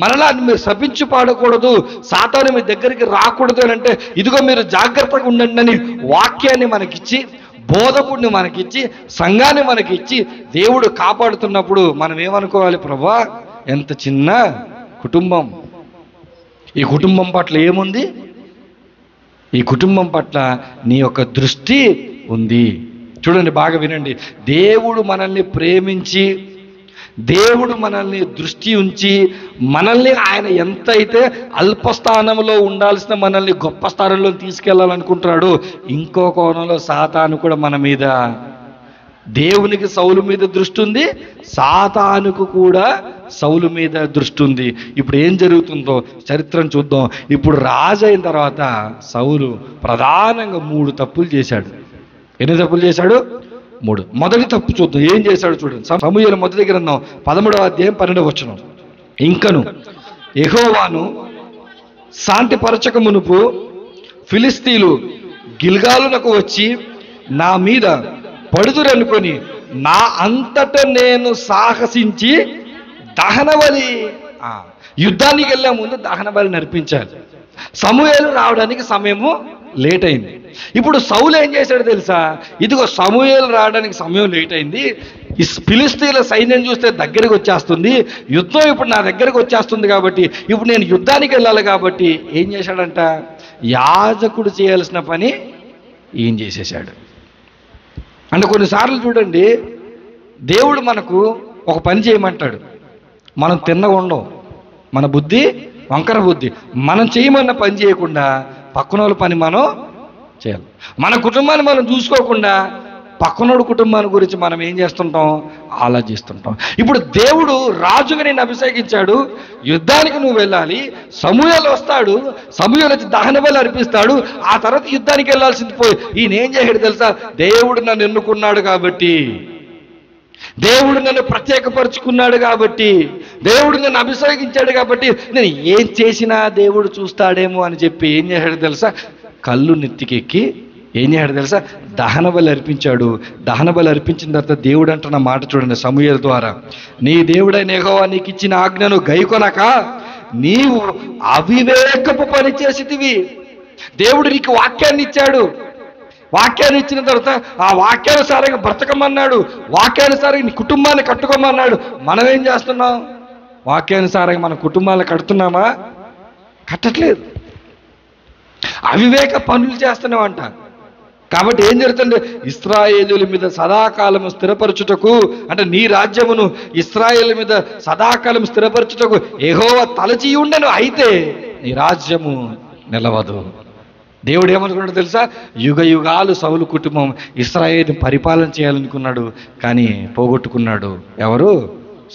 S1: మనలా మీరు శపించి పాడకూడదు, సాతాను మీ దగ్గరికి రాకూడదు అని అంటే, ఇదిగో మీరు జాగ్రత్తగా ఉండండి అని వాక్యాన్ని మనకిచ్చి, బోధకుడిని మనకిచ్చి, సంఘాన్ని మనకిచ్చి దేవుడు కాపాడుతున్నప్పుడు మనం ఏమనుకోవాలి? ప్రభువా, ఎంత చిన్న కుటుంబం. ఈ కుటుంబం పట్ల ఏముంది? ఈ కుటుంబం పట్ల నీ యొక్క దృష్టి ఉంది. చూడండి, బాగా వినండి. దేవుడు మనల్ని ప్రేమించి, దేవుడు మనల్ని దృష్టి ఉంచి, మనల్ని ఆయన ఎంతైతే అల్పస్థానంలో ఉండాల్సిన మనల్ని గొప్ప స్థానంలో తీసుకెళ్లాలనుకుంటున్నాడు, ఇంకో కోణంలో సాతాను కూడా మన మీద, దేవునికి సౌలు మీద దృష్టి ఉంది, సాతానుకు కూడా సౌలు మీద దృష్టి ఉంది. ఇప్పుడు ఏం జరుగుతుందో చరిత్రను చూద్దాం. ఇప్పుడు రాజు అయిన తర్వాత సౌలు ప్రధానంగా 3 తప్పులు చేశాడు. ఎన్ని తప్పులు చేశాడు? 3. మొదటి తప్పు చూద్దాం, ఏం చేశాడు చూడండి. సమూయేలు మొదటి గ్రంథం 13వ అధ్యాయం 12వ వచనం. ఇంకను యెహోవాను శాంతిపరచక మునుపు ఫిలిస్తీయులు గిల్గాలునకు వచ్చి నా మీద పడుదురనుకొని నా అంతట నేను సాహసించి దహనబలి, యుద్ధానికి వెళ్ళే ముందు దహనబలి నడిపించాలి. సమూయేలు రావడానికి సమయము లేట్ అయింది. ఇప్పుడు సౌలు ఏం చేశాడు తెలుసా? ఇదిగో సమూయేలు రావడానికి సమయం లేట్ అయింది, ఈ ఫిలిష్తీయుల సైన్యం చూస్తే దగ్గరికి వచ్చేస్తుంది, యుద్ధం ఇప్పుడు నా దగ్గరకు వచ్చేస్తుంది, కాబట్టి ఇప్పుడు నేను యుద్ధానికి వెళ్ళాలి. కాబట్టి ఏం చేశాడంట? యాజకుడు చేయాల్సిన పని ఏం చేసేసాడు. అంటే కొన్నిసార్లు చూడండి, దేవుడు మనకు ఒక పని చేయమంటాడు, మనం తిన్నగా ఉండం, మన బుద్ధి వంకర బుద్ధి, మనం చేయమన్న పని చేయకుండా పక్కన వాళ్ళ పని మనం చేయాలి. మన కుటుంబాన్ని మనం చూసుకోకుండా పక్కనోడు కుటుంబాన్ని గురించి మనం ఏం చేస్తుంటాం? ఆలోచిస్తుంటాం. ఇప్పుడు దేవుడు రాజుగా నిన్ను అభిషేకించాడు, యుద్ధానికి నువ్వు వెళ్ళాలి. సమూయేలు వస్తాడు, సమూయేలు వచ్చి దహన బలి అర్పిస్తాడు, ఆ తర్వాత యుద్ధానికి వెళ్ళాల్సింది పోయి ఈయన ఏం చేశాడు తెలుసా? దేవుడు నన్ను ఎన్నుకున్నాడు కాబట్టి, దేవుడు నన్ను ప్రత్యేకపరుచుకున్నాడు కాబట్టి, దేవుడు నన్ను అభిషేకించాడు కాబట్టి నేను ఏం చేసినా దేవుడు చూస్తాడేమో అని చెప్పి ఏం చేశాడు తెలుసా? కళ్ళు నెత్తికెక్కి ఏం చేశాడు తెలుసా? దహన బలి అర్పించాడు. దహన బలి అర్పించిన తర్వాత దేవుడు అంటున్న మాట చూడండి సమూయేలు ద్వారా, నీ దేవుడైన యెహోవా నీకు ఇచ్చిన ఆజ్ఞను గైకొనక నీవు అవివేకపు పని చేసితివి. దేవుడు నీకు వాక్యాన్ని ఇచ్చాడు, వాక్యాన్ని ఇచ్చిన తర్వాత ఆ వాక్యానుసారంగా బ్రతకమన్నాడు, వాక్యానుసారంగా నీ కుటుంబాన్ని కట్టుకోమన్నాడు. మనం ఏం చేస్తున్నాం? వాక్యానుసారంగా మన కుటుంబాలను కడుతున్నామా? కట్టట్లేదు. అవివేక పనులు చేస్తున్నామంట. కాబట్టి ఏం జరుగుతుంది? ఇశ్రాయేలుల మీద సదాకాలం స్థిరపరచుటకు, అంటే నీ రాజ్యమును ఇశ్రాయేలు మీద సదాకాలం స్థిరపరచుటకు యెహోవా తలచి ఉండెను, అయితే నీ రాజ్యము నిలవదు. దేవుడు ఏమనుకున్నాడు తెలుసా? యుగ యుగాలు సౌలు కుటుంబం ఇశ్రాయేలుని పరిపాలన చేయాలనుకున్నాడు, కానీ పోగొట్టుకున్నాడు. ఎవరు?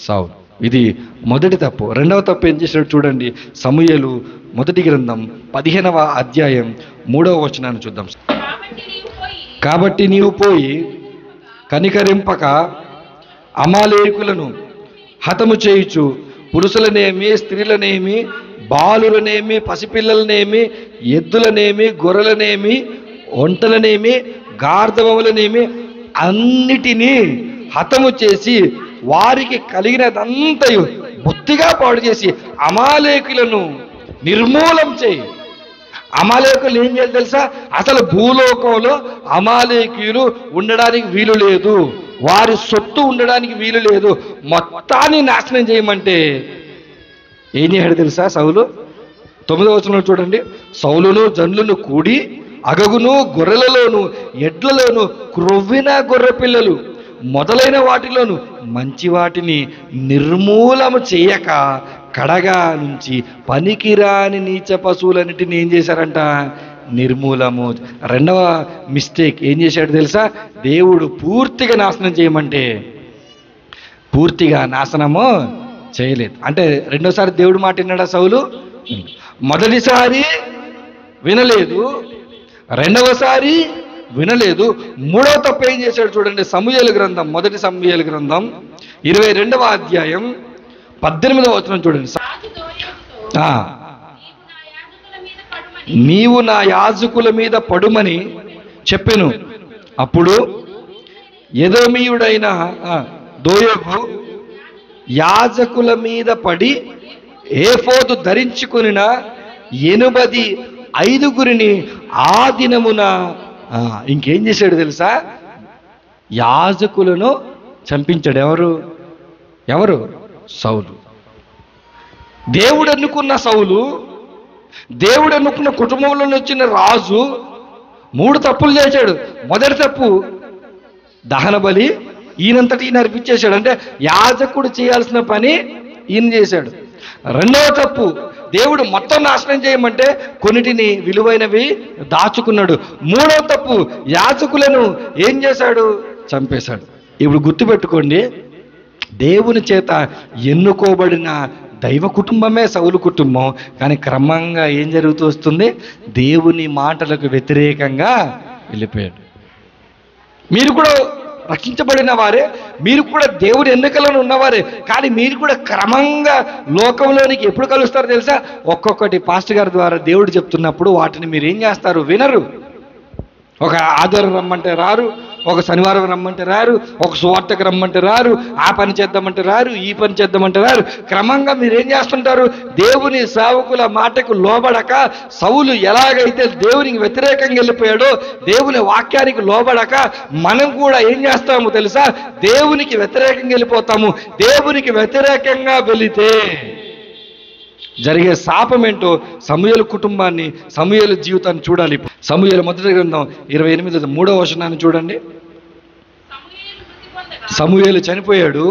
S1: సౌలు. ఇది మొదటి తప్పు. రెండవ తప్పు ఏం చేశాడు చూడండి. సమూయేలు మొదటి గ్రంథం 15వ అధ్యాయం 3వ వచనాన్ని చూద్దాం. కాబట్టి నీవు పోయి కనికరింపక అమాలేకులను హతము చేయుచు పురుషులనేమి స్త్రీలనేమి బాలులనేమి పసిపిల్లలనేమి ఎద్దులనేమి గొర్రెలనేమి ఒంటలనేమి గార్ధవములనేమి అన్నిటినీ హతము చేసి వారికి కలిగినదంతయు బొత్తిగా పాడు చేసి అమాలేకులను నిర్మూలం చేయి. అమాలేకులు ఏం చేయాలి తెలుసా? అసలు భూలోకంలో అమాలేకీయులు ఉండడానికి వీలు లేదు, వారి సొత్తు ఉండడానికి వీలు లేదు, మొత్తాన్ని నాశనం చేయమంటే ఏం చేశాడు తెలుసా సౌలు? 9వ వచనంలో చూడండి. సౌలును జనులను కూడి అగగును గొర్రెలలోను ఎడ్లలోను క్రొవ్విన గొర్రె పిల్లలు మొదలైన వాటిలోను మంచి వాటిని నిర్మూలము చేయక కడగా నుంచి పనికిరాని నీచ పశువులన్నిటిని ఏం చేశారంట? నిర్మూలము. రెండవ మిస్టేక్ ఏం చేశాడు తెలుసా? దేవుడు పూర్తిగా నాశనం చేయమంటే పూర్తిగా నాశనము చేయలేదు. అంటే రెండోసారి దేవుడు మాట విన్నాడా సౌలు? మొదటిసారి వినలేదు, రెండవసారి వినలేదు, మూడవ తప్పు ఏం చేశాడు చూడండి. సమూయేలు గ్రంథం, మొదటి సమూయేలు గ్రంథం 22వ అధ్యాయం 18వ వచనం చూడండి. నీవు నా యాజకుల మీద పడుమని చెప్పెను. అప్పుడు ఎదోమీయుడైన దోయేగు యాజకుల మీద పడి ఏఫోదు ధరించుకునిన 85 ఆ దినమున ఇంకేం చేశాడు తెలుసా? యాజకులను చంపించాడు. ఎవరు? సౌలు. దేవుడు అనుకున్న సౌలు, దేవుడు అనుకున్న కుటుంబంలో వచ్చిన రాజు 3 తప్పులు చేశాడు. మొదటి తప్పు దహన బలి, ఈయనంతటి ఈయన అర్పించేశాడు, అంటే యాజకుడు చేయాల్సిన పని ఈయన చేశాడు. రెండవ తప్పు దేవుడు మొత్తం నాశనం చేయమంటే కొన్నిటిని విలువైనవి దాచుకున్నాడు. మూడవ తప్పు యాజకులను ఏం చేశాడు? చంపేశాడు. ఇప్పుడు గుర్తుపెట్టుకోండి, దేవుని చేత ఎన్నుకోబడిన దైవ కుటుంబమే సౌలు కుటుంబం. కానీ క్రమంగా ఏం జరుగుతూ వస్తుంది? దేవుని మాటలకు వ్యతిరేకంగా వెళ్ళిపోయాడు. మీరు కూడా రక్షించబడిన వారే, మీరు కూడా దేవుని ఎన్నికలను ఉన్నవారే, కానీ మీరు కూడా క్రమంగా లోకంలోనికి ఎప్పుడు కలుస్తారు తెలుసా? ఒక్కొక్కటి పాస్టర్ గారి ద్వారా దేవుడు చెప్తున్నప్పుడు వాటిని మీరు ఏం చేస్తారు? వినరు. ఒక ఆదివారం రమ్మంటే రారు, ఒక శనివారం రమ్మంటే రారు, ఒక సువార్తకు రమ్మంటే రారు, ఆ పని చేద్దామంటే రారు, ఈ పని చేద్దామంటే రారు. క్రమంగా మీరు ఏం చేస్తుంటారు? దేవుని సేవకుల మాటకు లోబడక, సౌలు ఎలాగైతే దేవునికి వ్యతిరేకంగా వెళ్ళిపోయాడో, దేవుని వాక్యానికి లోబడక మనం కూడా ఏం చేస్తామో తెలుసా? దేవునికి వ్యతిరేకంగా వెళ్ళిపోతాము. దేవునికి వ్యతిరేకంగా వెళితే జరిగే శాపం ఏంటో సమూయేలు కుటుంబాన్ని, సమూయేలు జీవితాన్ని చూడాలి. సమూయేలు మొదటి గ్రంథం 28 3వ వచనాన్ని చూడండి. సమూయేలు చనిపోయాడు.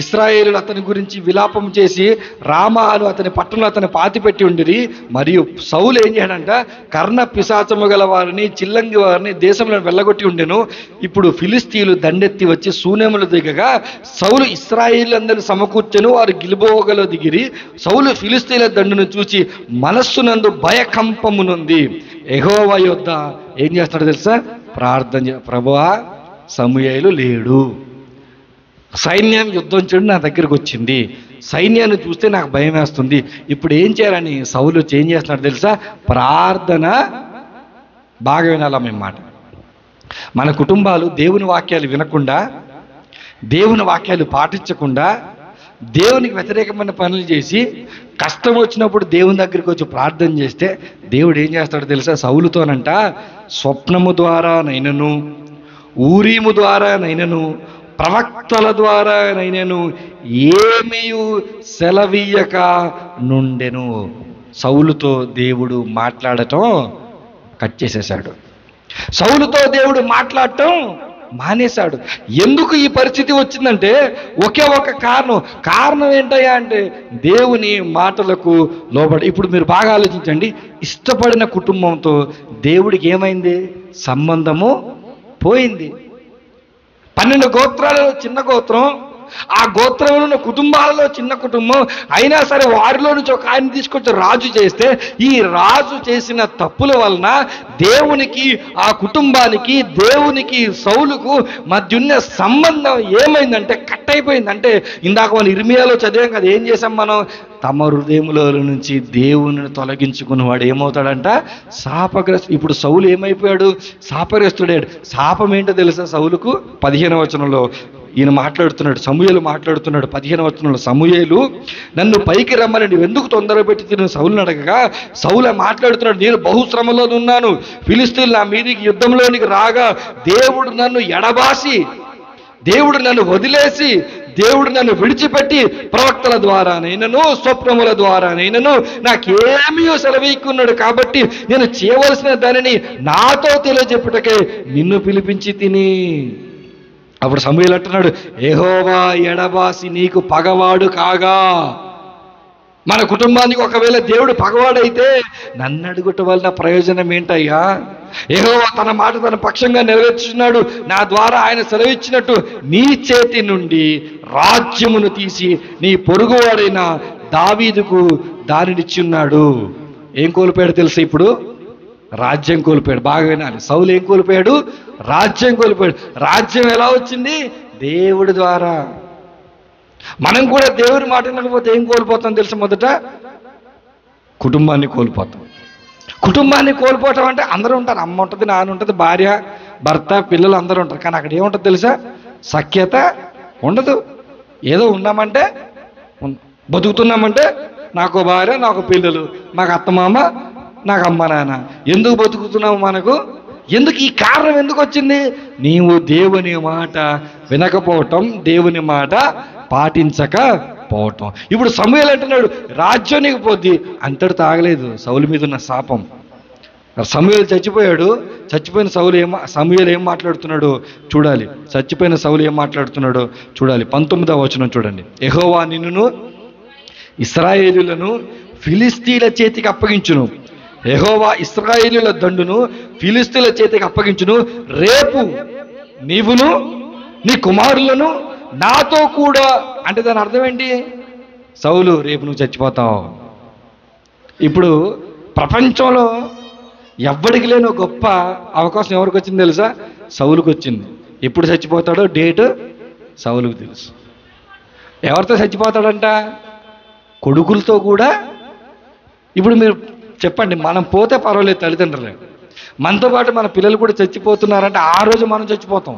S1: ఇశ్రాయేలులు అతని గురించి విలాపం చేసి రామాను అతని పట్టణంలో అతని పాతిపెట్టి ఉండిరి. మరియు సౌలు ఏం చేయడంట? కర్ణ పిశాచము గల వారిని, చిల్లంగి వారిని దేశంలో వెళ్ళగొట్టి ఉండెను. ఇప్పుడు ఫిలిస్తీయులు దండెత్తి వచ్చి శూన్యములు దిగగా సౌలు ఇశ్రాయేలులందరినీ సమకూర్చెను. వారు గిల్బోవలో దిగిరి. సౌలు ఫిలిస్తీయుల దండును చూచి మనస్సునందు భయకంపమునుంది. యెహోవా యొద్ద ఏం చేస్తాడో తెలుసా? ప్రార్థన. ప్రభువా, సమూయేలు లేడు, సైన్యం యుద్ధం చేయడం నా దగ్గరకు వచ్చింది, సైన్యాన్ని చూస్తే నాకు భయం వేస్తుంది, ఇప్పుడు ఏం చేయాలని సౌలు ఏం చేస్తున్నాడు తెలుసా? ప్రార్థన. బాగా వినాలా మేము మాట. మన కుటుంబాలు దేవుని వాక్యాలు వినకుండా, దేవుని వాక్యాలు పాటించకుండా, దేవునికి వ్యతిరేకమైన పనులు చేసి కష్టం వచ్చినప్పుడు దేవుని దగ్గరికి వచ్చి ప్రార్థన చేస్తే దేవుడు ఏం చేస్తాడో తెలుసా? సౌలుతోనంట స్వప్నము ద్వారా నైనను, ఊరీము ద్వారా నైనను, ప్రవక్తల ద్వారా నైనను ఏమీ సెలవీయక నుండెను. సౌలుతో దేవుడు మాట్లాడటం కట్ చేసేశాడు. సౌలుతో దేవుడు మాట్లాడటం మానేశాడు. ఎందుకు ఈ పరిస్థితి వచ్చిందంటే ఒకే ఒక కారణం ఏంటయ్యా అంటే దేవుని మాటలకు లోబడి. ఇప్పుడు మీరు బాగా ఆలోచించండి. ఇష్టపడిన కుటుంబంతో దేవుడికి ఏమైంది? సంబంధము పోయింది. 12 గోత్రాలలో చిన్న గోత్రం, ఆ గోత్రంలో ఉన్న కుటుంబాలలో చిన్న కుటుంబం అయినా సరే వారిలో నుంచి ఒక ఆయన తీసుకొచ్చి రాజు చేస్తే, ఈ రాజు చేసిన తప్పుల వలన దేవునికి, ఆ కుటుంబానికి, దేవునికి, సౌలుకు మధ్య ఉన్న సంబంధం ఏమైందంటే కట్ అయిపోయింది. అంటే ఇందాక మనం ఇర్మియాలో చదివాం కదా, ఏం చేసాం మనం? తమ హృదయములో నుంచి దేవుని తొలగించుకున్నవాడు ఏమవుతాడంట? శాపగ్రస్తు. ఇప్పుడు సౌలు ఏమైపోయాడు? శాపగ్రస్తుడాడు. శాపం ఏంటో తెలుసా సౌలుకు? 15వ వచనంలో ఈయన మాట్లాడుతున్నాడు, సమూయేలు మాట్లాడుతున్నాడు. 15వ వచనంలో సమూయేలు నన్ను పైకి రమ్మని నువ్వు ఎందుకు తొందర పెట్టి తిని సౌలుని అడగగా సౌలు మాట్లాడుతున్నాడు, నేను బహుశ్రమలో ఉన్నాను, ఫిలిస్తీయులు నా మీదికి యుద్ధంలోనికి రాగా దేవుడు నన్ను ఎడబాసి, దేవుడు నన్ను వదిలేసి, దేవుడు నన్ను విడిచిపెట్టి ప్రవక్తల ద్వారానైనను, స్వప్నముల ద్వారానైనను నాకేమీ సెలవీకున్నాడు. కాబట్టి నేను చేయవలసిన దానిని నాతో తెలియజెప్పుటకే నిన్ను పిలిపించి తిని. అప్పుడు సమూయేలు అంటున్నాడు, యెహోవా ఎడబాసి నీకు పగవాడు కాగా. మన కుటుంబానికి ఒకవేళ దేవుడు పగవాడైతే నన్ను అడుగుట వలన ప్రయోజనం ఏంటయ్యా? యెహోవా తన మాట తన పక్షంగా నెరవేర్చున్నాడు. నా ద్వారా ఆయన సెలవిచ్చినట్టు నీ చేతి నుండి రాజ్యమును తీసి నీ పొరుగువాడైన దావీదుకు దానినిచ్చి ఉన్నాడు. ఏం కోల్పోయాడు తెలుసా? ఇప్పుడు రాజ్యం కోల్పోయాడు. బాగా వినాలి. సౌలు ఏం కోల్పోయాడు? రాజ్యం కోల్పోయాడు. రాజ్యం ఎలా వచ్చింది? దేవుడి ద్వారా. మనం కూడా దేవుడి మాట వినకపోతే ఏం కోల్పోతాం తెలుసా? మొదట కుటుంబాన్ని కోల్పోతాం. కుటుంబాన్ని కోల్పోవటం అంటే అందరూ ఉంటారు, అమ్మ ఉంటుంది, నాన్న ఉంటుంది, భార్య, భర్త, పిల్లలు అందరూ ఉంటారు. కానీ అక్కడ ఏముంటుంది తెలుసా? సఖ్యత ఉండదు. ఏదో ఉన్నామంటే, బతుకుతున్నామంటే నాకు భార్య, నాకు పిల్లలు, మాకు అత్తమామ, నాకు అమ్మ నాన్న. ఎందుకు బతుకుతున్నాము? మనకు ఎందుకు? ఈ కారణం ఎందుకు వచ్చింది? నీవు దేవుని మాట వినకపోవటం, దేవుని మాట పాటించకపోవటం. ఇప్పుడు సమూయేలు అంటున్నాడు రాజ్యం నీకు పోద్ది. అంతటి తాగలేదు సౌలు మీద ఉన్న శాపం. సమూయేలు చచ్చిపోయాడు. చచ్చిపోయిన సమూయేలు ఏం మాట్లాడుతున్నాడు చూడాలి. చచ్చిపోయిన సౌలు ఏం మాట్లాడుతున్నాడో చూడాలి. 19వ వచనం చూడండి. యెహోవా నిన్నును ఇశ్రాయేలులను ఫిలిస్తీయుల చేతికి అప్పగించును. యెహోవా ఇశ్రాయేలుల దండును ఫిలిస్తీయుల చేతికి అప్పగించును. రేపు నీవును నీ కుమారులను నాతో కూడా. అంటే దాని అర్థం ఏంటి? సౌలు రేపు నువ్వు చచ్చిపోతావు. ఇప్పుడు ప్రపంచంలో ఎవ్వడికి లేని గొప్ప అవకాశం ఎవరికి వచ్చింది తెలుసా? సౌలుకు వచ్చింది. ఎప్పుడు చచ్చిపోతాడో డేటు సౌలుకు తెలుసు. ఎవరితో చచ్చిపోతాడంట? కొడుకులతో కూడా. ఇప్పుడు మీరు చెప్పండి, మనం పోతే పర్వాలేదు తల్లిదండ్రులే, మనతో పాటు మన పిల్లలు కూడా చచ్చిపోతున్నారంటే ఆ రోజు మనం చచ్చిపోతాం.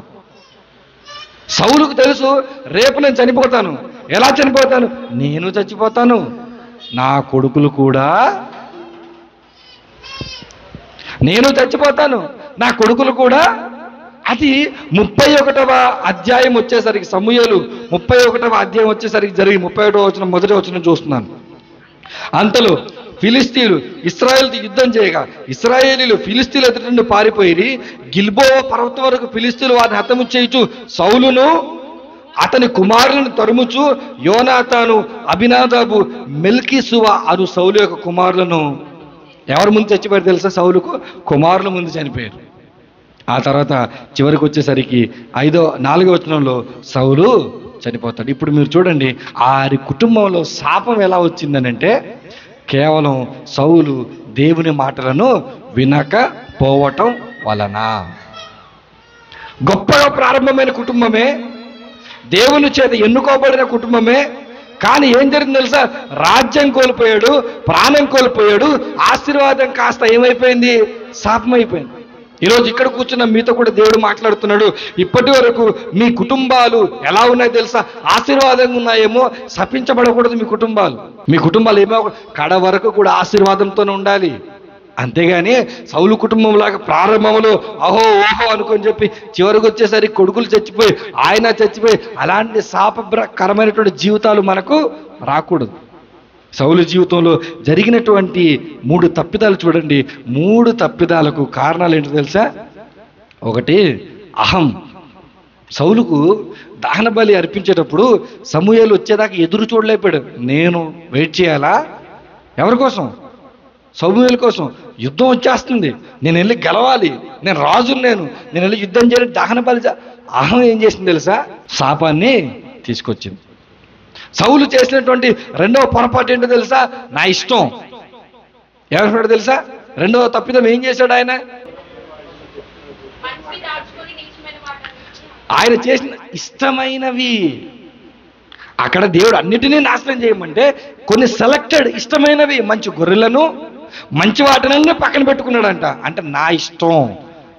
S1: సౌలుకు తెలుసు, రేపు నేను చనిపోతాను. ఎలా చనిపోతాను? నేను చచ్చిపోతాను, నా కొడుకులు కూడా, నేను చచ్చిపోతాను, నా కొడుకులు కూడా. అది 31వ అధ్యాయం వచ్చేసరికి, సమూయేలు 31వ అధ్యాయం వచ్చేసరికి జరిగి 31వ వచనం మొదటి వచనం చూస్తున్నాను. అంతలో ఫిలిస్తీన్లు ఇశ్రాయేలుతో యుద్ధం చేయగా ఇశ్రాయేలీలు ఫిలిస్తీన్ల ఎదుట నుండి పారిపోయి గిల్బోవ పర్వతం వరకు ఫిలిస్తీన్లు వారిని హతము చేయుచు సౌలును అతని కుమారులను తరుముచు యోనాతాను, అబినాదాబు, మెల్కీసువ అను సౌలు యొక్క కుమారులను ఎవరి ముందు చచ్చిపోయారు తెలుసా? సౌలుకు కుమారుల ముందు చనిపోయారు. ఆ తర్వాత చివరికి వచ్చేసరికి 4వ వచనంలో సౌలు చనిపోతాడు. ఇప్పుడు మీరు చూడండి, ఆరి కుటుంబంలో శాపం ఎలా వచ్చిందనంటే కేవలం సౌలు దేవుని మాటలను వినకపోవటం వలన. గొప్పగా ప్రారంభమైన కుటుంబమే, దేవుని చేత ఎన్నుకోబడిన కుటుంబమే, కానీ ఏం జరిగింది తెలుసా? రాజ్యం కోల్పోయాడు, ప్రాణం కోల్పోయాడు, ఆశీర్వాదం కాస్త ఏమైపోయింది? శాపం అయిపోయింది. ఈరోజు ఇక్కడ కూర్చున్న మీతో కూడా దేవుడు మాట్లాడుతున్నాడు. ఇప్పటి వరకు మీ కుటుంబాలు ఎలా ఉన్నాయో తెలుసా? ఆశీర్వాదంగా ఉన్నాయేమో, శపించబడకూడదు మీ కుటుంబాలు. మీ కుటుంబాలు ఏమో కడ వరకు కూడా ఆశీర్వాదంతోనే ఉండాలి. అంతేగాని సౌలు కుటుంబంలాగా ప్రారంభంలో అహో ఓహో అనుకొని చెప్పి చివరికి వచ్చేసరికి కొడుకులు చచ్చిపోయి ఆయన చచ్చిపోయి అలాంటి శాపకరమైనటువంటి జీవితాలు మనకు రాకూడదు. సౌలు జీవితంలో జరిగినటువంటి 3 తప్పిదాలు చూడండి. 3 తప్పిదాలకు కారణాలు ఏంటో తెలుసా? ఒకటి, అహం. సౌలుకు దహన బలి అర్పించేటప్పుడు సమూయేలు వచ్చేదాకా ఎదురు చూడలేపాడు. నేను వెయిట్ చేయాలా? ఎవరి కోసం? సమూయేలు కోసం. యుద్ధం వచ్చేస్తుంది, నేను వెళ్ళి గెలవాలి, నేను రాజును, నేను వెళ్ళి యుద్ధం చేయాలి, దహన బలి. అహం ఏం చేసింది తెలుసా? శాపాన్ని తీసుకొచ్చింది. సౌలు చేసినటువంటి 2వ పొరపాటు ఏంటో తెలుసా? నా ఇష్టం. ఏమంటాడు తెలుసా? 2వ తప్పిదం ఏం చేశాడు ఆయన? ఆయన చేసిన ఇష్టమైనవి. అక్కడ దేవుడు అన్నిటినీ నాశనం చేయమంటే కొన్ని సెలెక్టెడ్ ఇష్టమైనవి, మంచి గొర్రెలను, మంచి వాటినన్నీ పక్కన పెట్టుకున్నాడంట. అంటే నా ఇష్టం,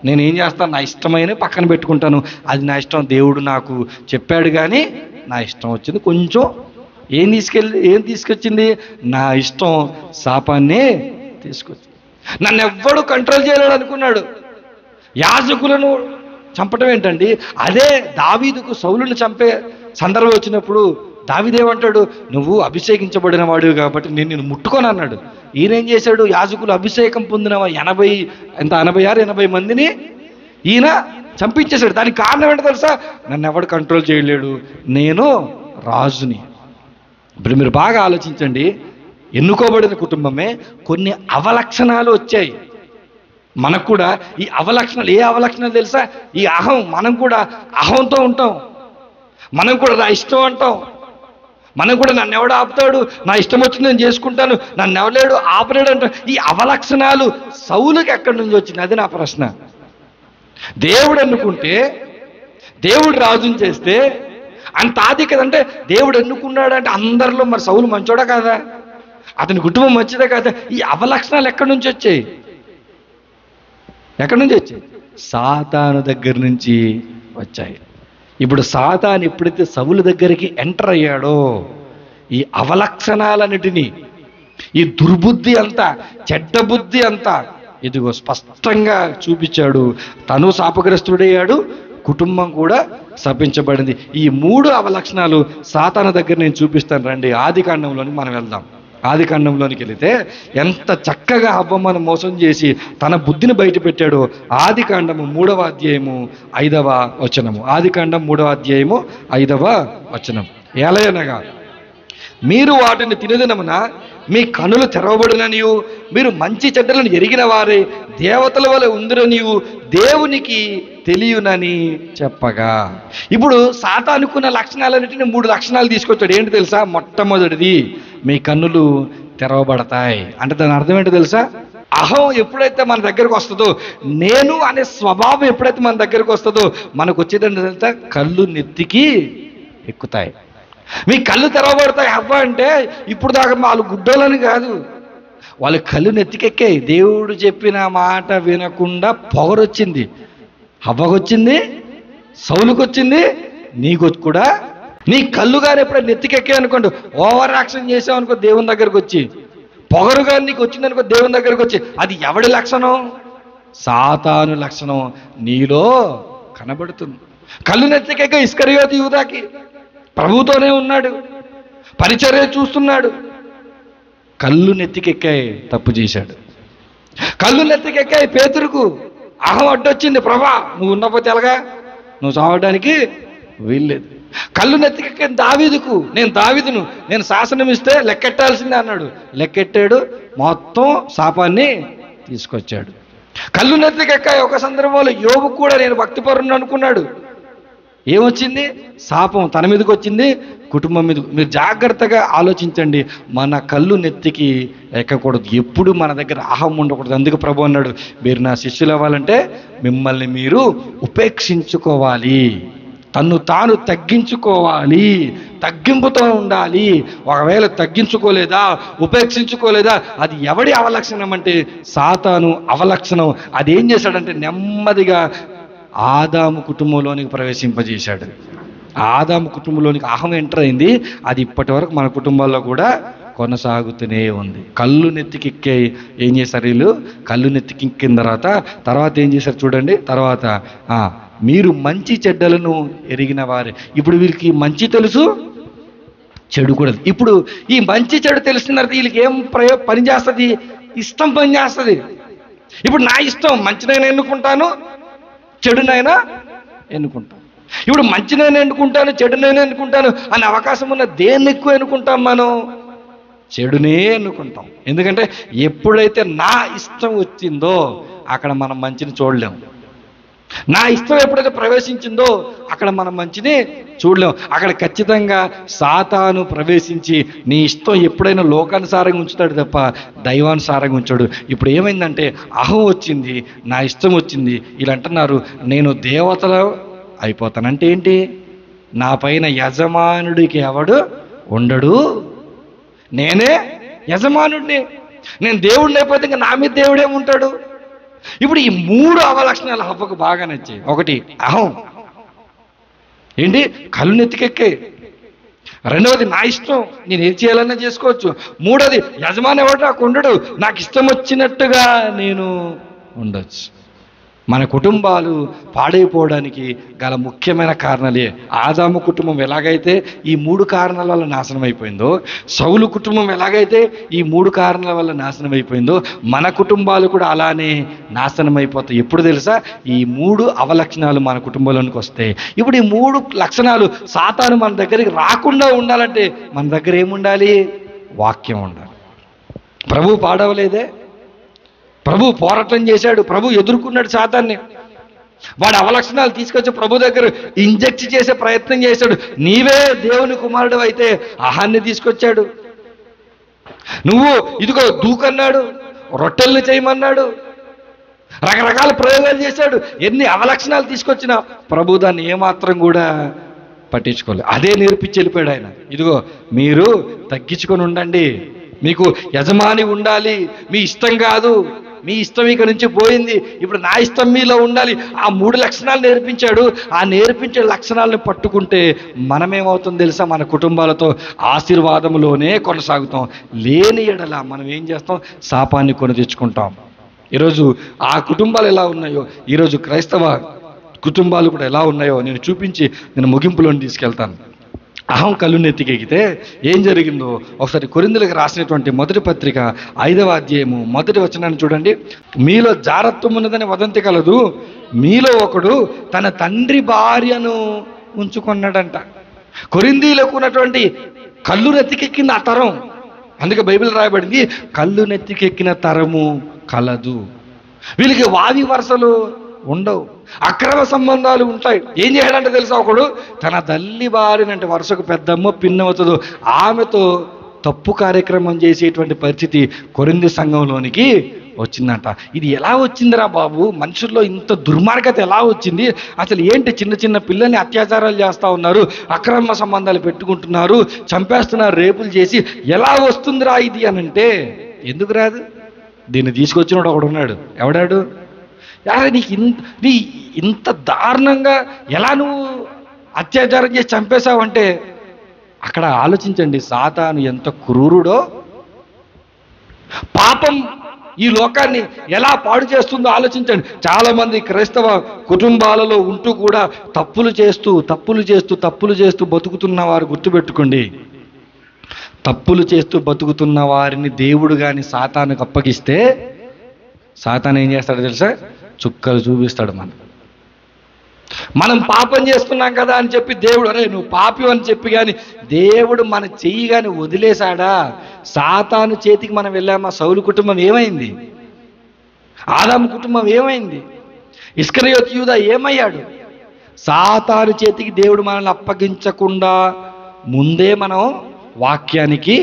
S1: నేనేం చేస్తాను? నా ఇష్టమైనవి పక్కన పెట్టుకుంటాను, అది నా ఇష్టం. దేవుడు నాకు చెప్పాడు కానీ నా ఇష్టం వచ్చింది. కొంచెం ఏం తీసుకొచ్చింది? నా ఇష్టం శాపాన్ని తీసుకొచ్చింది. నన్ను ఎవ్వడు కంట్రోల్ చేయలేడు అనుకున్నాడు. యాజకులను చంపటం ఏంటండి? అదే దావీదుకు సౌలుని చంపే సందర్భం వచ్చినప్పుడు దావీదేమంటాడు? నువ్వు అభిషేకించబడిన వాడివి కాబట్టి నేను నిన్ను ముట్టుకొని అన్నాడు. ఈయనేం చేశాడు? యాజకులు అభిషేకం పొందిన 86 మందిని ఈయన చంపించేశాడు. దానికి కారణం ఏంటో తెలుసా? నన్ను ఎవడు కంట్రోల్ చేయలేడు, నేను రాజుని. ఇప్పుడు మీరు బాగా ఆలోచించండి. ఎన్నుకోబడిన కుటుంబమే, కొన్ని అవలక్షణాలు వచ్చాయి మనకు కూడా. ఈ అవలక్షణాలు ఏ అవలక్షణాలు తెలుసా? ఈ అహం. మనం కూడా అహంతో ఉంటాం, మనం కూడా నా ఇష్టం అంటాం, మనం కూడా నన్ను ఎవడు ఆపుతాడు, నా ఇష్టం వచ్చింది నేను చేసుకుంటాను, నన్ను ఎవలేడు ఆపలేడు అంటాం. ఈ అవలక్షణాలు సౌలుకి ఎక్కడి నుంచి వచ్చింది? అది నా ప్రశ్న. దేవుడు ఎన్నుకుంటే, దేవుడు రాజుని చేస్తే అంత ఆధిక్యత. అంటే దేవుడు ఎన్నుకున్నాడంటే అందరిలో మరి సౌలు మంచోడా కాదా? అతని కుటుంబం మంచిదే కాదా? ఈ అవలక్షణాలు ఎక్కడి నుంచి వచ్చాయి? ఎక్కడి నుంచి వచ్చాయి? సాతాను దగ్గర నుంచి వచ్చాయి. ఇప్పుడు సాతాను ఎప్పుడైతే సౌలు దగ్గరికి ఎంటర్ అయ్యాడో ఈ అవలక్షణాలన్నిటినీ, ఈ దుర్బుద్ధి అంతా, చెడ్డ బుద్ధి అంతా ఇదిగో స్పష్టంగా చూపించాడు. తను శాపగ్రస్తుడయ్యాడు, కుటుంబం కూడా శపించబడింది. ఈ 3 అవలక్షణాలు సాతాను దగ్గర నేను చూపిస్తాను. రండి ఆదికాండంలోనికి మనం వెళ్దాం. ఆదికాండంలోనికి వెళితే ఎంత చక్కగా హవ్వమ్మను మోసం చేసి తన బుద్ధిని బయట పెట్టాడో. ఆదికాండము 3వ అధ్యాయము 5వ వచనము. ఆదికాండం 3వ అధ్యాయము 5వ వచనం. ఎలయనగా మీరు వాటిని తినదినమున మీ కనులు తెరవబడిననియు మీరు మంచి చెడ్డలను ఎరిగిన వారే దేవతల వలె ఉందిరనియు దేవునికి తెలియనని చెప్పగా. ఇప్పుడు సాతానుకున్న లక్షణాలన్నిటిని 3 లక్షణాలు తీసుకొచ్చాడు. ఏంటి తెలుసా? మొట్టమొదటిది, మీ కన్నులు తెరవబడతాయి. అంటే దాని అర్థం ఏంటో తెలుసా? అహం ఎప్పుడైతే మన దగ్గరకు వస్తుందో, నేను అనే స్వభావం ఎప్పుడైతే మన దగ్గరకు వస్తుందో మనకు వచ్చేదంటే తెలుసా? కళ్ళు నెత్తికి ఎక్కుతాయి. మీ కళ్ళు తెరవబడతాయి. హవ్వ అంటే ఇప్పుడు దాకా వాళ్ళు గుడ్డోలని కాదు, వాళ్ళ కళ్ళు నెత్తికెక్కాయి. దేవుడు చెప్పిన మాట వినకుండా పొగరొచ్చింది. హవ్వకొచ్చింది, సౌలుకొచ్చింది, నీకు కూడా నీ కళ్ళు గారు ఎప్పుడైనా నెత్తికెక్కాయి అనుకోండి, ఓవర్ యాక్షన్ చేసావు అనుకో దేవుని దగ్గరకు వచ్చి, పొగరుగా నీకు వచ్చిందనుకో దేవుని దగ్గరకు వచ్చి, అది ఎవడి లక్షణం? సాతాను లక్షణం నీలో కనబడుతుంది. కళ్ళు నెత్తికెక్క ఇస్కరియోతు యూదాకి ప్రభువుతోనే ఉన్నాడు, పరిచర్య చూస్తున్నాడు, కళ్ళు నెత్తికెక్కాయి, తప్పు చేశాడు. కళ్ళు నెత్తికెక్కాయి పేతురుకు, అహం అడ్డొచ్చింది, ప్రభా నువ్వు ఉన్నపోతే ఎలాగా, నువ్వు చావడానికి వీల్లేదు. కళ్ళు నెత్తికెక్కిన దావీదుకు, నేను దావీదును, నేను శాసనం ఇస్తే లెక్కెట్టాల్సిందే అన్నాడు, లెక్కెట్టాడు, మొత్తం శాపాన్ని తీసుకొచ్చాడు. కళ్ళు నెత్తికెక్కాయి ఒక సందర్భంలో యోబు కూడా, నేను భక్తిపరుని అనుకున్నాడు, ఏమొచ్చింది? శాపం తన మీదకి వచ్చింది, కుటుంబం మీద. మీరు జాగ్రత్తగా ఆలోచించండి, మన కళ్ళు నెత్తికి ఎక్కకూడదు, ఎప్పుడు మన దగ్గర అహం ఉండకూడదు. అందుకు ప్రభు అన్నాడు, మీరు నా శిష్యులు అవ్వాలంటే మిమ్మల్ని మీరు ఉపేక్షించుకోవాలి, తన్ను తాను తగ్గించుకోవాలి, తగ్గింపుతో ఉండాలి. ఒకవేళ తగ్గించుకోలేదా, ఉపేక్షించుకోలేదా, అది ఎవడి అవలక్షణం అంటే సాతాను అవలక్షణం. అదేం చేశాడంటే నెమ్మదిగా ఆదాము కుటుంబంలోనికి ప్రవేశింపజేశాడు. ఆదాము కుటుంబంలోనికి అహం ఎంటర్ అయింది. అది ఇప్పటి వరకు మన కుటుంబాల్లో కూడా కొనసాగుతూనే ఉంది. కళ్ళు నెత్తికెక్కే ఏం చేశారు వీళ్ళు? కళ్ళు నెత్తికెక్కిన తర్వాత ఏం చేశారు చూడండి. తర్వాత మీరు మంచి చెడ్డలను ఎరిగిన వారే. ఇప్పుడు వీళ్ళకి మంచి తెలుసు, చెడు కూడా. ఇప్పుడు ఈ మంచి చెడు తెలిసిన తర్వాత వీళ్ళకి ఏం పని చేస్తుంది? ఇష్టం పని చేస్తుంది. ఇప్పుడు నా ఇష్టం, మంచినైనా ఎన్నుకుంటాను, చెడునైనా ఎన్నుకుంటాను. ఇప్పుడు మంచినైనా ఎన్నుకుంటాను, చెడునైనా ఎన్నుకుంటాను అనే అవకాశం ఉన్న దేన్ని ఎక్కువ ఎన్నుకుంటాం? మనం చెడునే ఎన్నుకుంటాం. ఎందుకంటే ఎప్పుడైతే నా ఇష్టం వచ్చిందో అక్కడ మనం మంచిని చూడలేము. నా ఇష్టం ఎప్పుడైతే ప్రవేశించిందో అక్కడ మనం మంచిని చూడలేం. అక్కడ ఖచ్చితంగా సాతాను ప్రవేశించి నీ ఇష్టం ఎప్పుడైనా లోకానుసారంగా ఉంచుతాడు తప్ప దైవానుసారంగా ఉంచాడు. ఇప్పుడు ఏమైందంటే అహం వచ్చింది, నా ఇష్టం వచ్చింది. వీళ్ళు అంటున్నారు నేను దేవతలు అయిపోతానంటే ఏంటి? నా పైన యజమానుడికి ఎవడు ఉండడు, నేనే యజమానుడిని. నేను దేవుడిని అయిపోతే ఇంకా నా మీద దేవుడేముంటాడు? ఇప్పుడు ఈ మూడు అవలక్షణాలు హవ్వకు బాగా నచ్చాయి. ఒకటి అహం, ఏంటి? కళ్ళు నెత్తికెక్కే. రెండవది నా ఇష్టం, నేను ఏం చేయాలన్నా చేసుకోవచ్చు. మూడోది యజమాని ఎవడు నాకు ఉండడు, నాకు ఇష్టం వచ్చినట్టుగా నేను ఉండొచ్చు. మన కుటుంబాలు పాడైపోవడానికి గల ముఖ్యమైన కారణాలే. ఆదాము కుటుంబం ఎలాగైతే ఈ మూడు కారణాల వల్ల నాశనం అయిపోయిందో, సౌలు కుటుంబం ఎలాగైతే ఈ మూడు కారణాల వల్ల నాశనం అయిపోయిందో, మన కుటుంబాలు కూడా అలానే నాశనం అయిపోతాయి. ఎప్పుడు తెలుసా? ఈ మూడు అవలక్షణాలు మన కుటుంబంలోనికి వస్తాయి. ఇప్పుడు ఈ మూడు లక్షణాలు సాతాను మన దగ్గరికి రాకుండా ఉండాలంటే మన దగ్గర ఏముండాలి? వాక్యం ఉండాలి. ప్రభు పాడవలేదే, ప్రభు పోరాటం చేశాడు, ప్రభు ఎదుర్కొన్నాడు సాతాన్ని. వాడు అవలక్షణాలు తీసుకొచ్చి ప్రభు దగ్గర ఇంజెక్ట్ చేసే ప్రయత్నం చేశాడు. నీవే దేవుని కుమారుడు అయితే అహాన్ని తీసుకొచ్చాడు. నువ్వు ఇదిగో దూకన్నాడు, రొట్టెల్ని చేయమన్నాడు, రకరకాల ప్రయోగాలు చేశాడు. ఎన్ని అవలక్షణాలు తీసుకొచ్చినా ప్రభు దాన్ని ఏమాత్రం కూడా పట్టించుకోలేదు. అదే నేర్పించి వెళ్ళిపోయాడు ఆయన. ఇదిగో మీరు తగ్గించుకొని ఉండండి, మీకు యజమాని ఉండాలి, మీ ఇష్టం కాదు, మీ ఇష్టం ఇక నుంచి పోయింది, ఇప్పుడు నా ఇష్టం మీలో ఉండాలి. ఆ మూడు లక్షణాలు నేర్పించాడు. ఆ నేర్పించే లక్షణాలను పట్టుకుంటే మనమేమవుతుందో తెలుసా? మన కుటుంబాలతో ఆశీర్వాదంలోనే కొనసాగుతాం. లేని ఎడల మనం ఏం చేస్తాం? శాపాన్ని కొని తెచ్చుకుంటాం. ఈరోజు ఆ కుటుంబాలు ఎలా ఉన్నాయో, ఈరోజు క్రైస్తవ కుటుంబాలు కూడా ఎలా ఉన్నాయో నేను చూపించి నేను ముగింపులోని తీసుకెళ్తాను. అహం కళ్ళు నెత్తికెక్కితే ఏం జరిగిందో ఒకసారి కొరింథీయులకు రాసినటువంటి మొదటి పత్రిక 5వ అధ్యాయము 1వ వచనాన్ని చూడండి. మీలో జారత్వం ఉన్నదని వదంతి కలదు, మీలో ఒకడు తన తండ్రి భార్యను ఉంచుకున్నాడంట. కొరింథీయులకు ఉన్నటువంటి కళ్ళు నెత్తికెక్కింది ఆ తరం. అందుకే బైబిల్ రాయబడింది కళ్ళు నెత్తికెక్కిన తరము కలదు. వీళ్ళకి వావి వరుసలు ఉండవు, అక్రమ సంబంధాలు ఉంటాయి. ఏం చేయాలంటే తెలుసా? ఒకడు తన తల్లి భార్యనంటే వరుసకు పెద్దమ్మ పిన్నవుతుందో ఆమెతో తప్పు కార్యక్రమం చేసేటువంటి పరిస్థితి కొరింథీ సంఘంలోనికి వచ్చిందంట. ఇది ఎలా వచ్చిందిరా బాబు? మనుషుల్లో ఇంత దుర్మార్గత ఎలా వచ్చింది? అసలు ఏంటి? చిన్న చిన్న పిల్లల్ని అత్యాచారాలు చేస్తూ ఉన్నారు, అక్రమ సంబంధాలు పెట్టుకుంటున్నారు, చంపేస్తున్నారు, రేపులు చేసి. ఎలా వస్తుందిరా ఇది అని అంటే ఎందుకు రాదు? దీన్ని తీసుకొచ్చినోడు ఒకడు ఉన్నాడు. ఎవడాడు? నీకు ఇంత దారుణంగా ఎలా నువ్వు అత్యాచారం చేసి చంపేశావంటే అక్కడ ఆలోచించండి, సాతాను ఎంత క్రూరుడో, పాపం ఈ లోకాన్ని ఎలా పాడు చేస్తుందో ఆలోచించండి. చాలామంది క్రైస్తవ కుటుంబాలలో ఉంటూ కూడా తప్పులు చేస్తూ బతుకుతున్న వారు గుర్తుపెట్టుకోండి, తప్పులు చేస్తూ బతుకుతున్న వారిని దేవుడు కానీ సాతానుకు అప్పగిస్తే సాతాను ఏం చేస్తాడో తెలుసా? చుక్కలు చూపిస్తాడు. మనం పాపం చేస్తున్నాం కదా అని చెప్పి దేవుడు, అరే నువ్వు పాపి అని చెప్పి కానీ దేవుడు మన చెయ్యి కానీ వదిలేశాడా? సాతాను చేతికి మనం వెళ్ళామా? సౌలు కుటుంబం ఏమైంది? ఆదాము కుటుంబం ఏమైంది? ఇస్కరియోతు యూదా ఏమయ్యాడు? సాతాను చేతికి దేవుడు మనల్ని అప్పగించకుండా ముందే మనం వాక్యానికి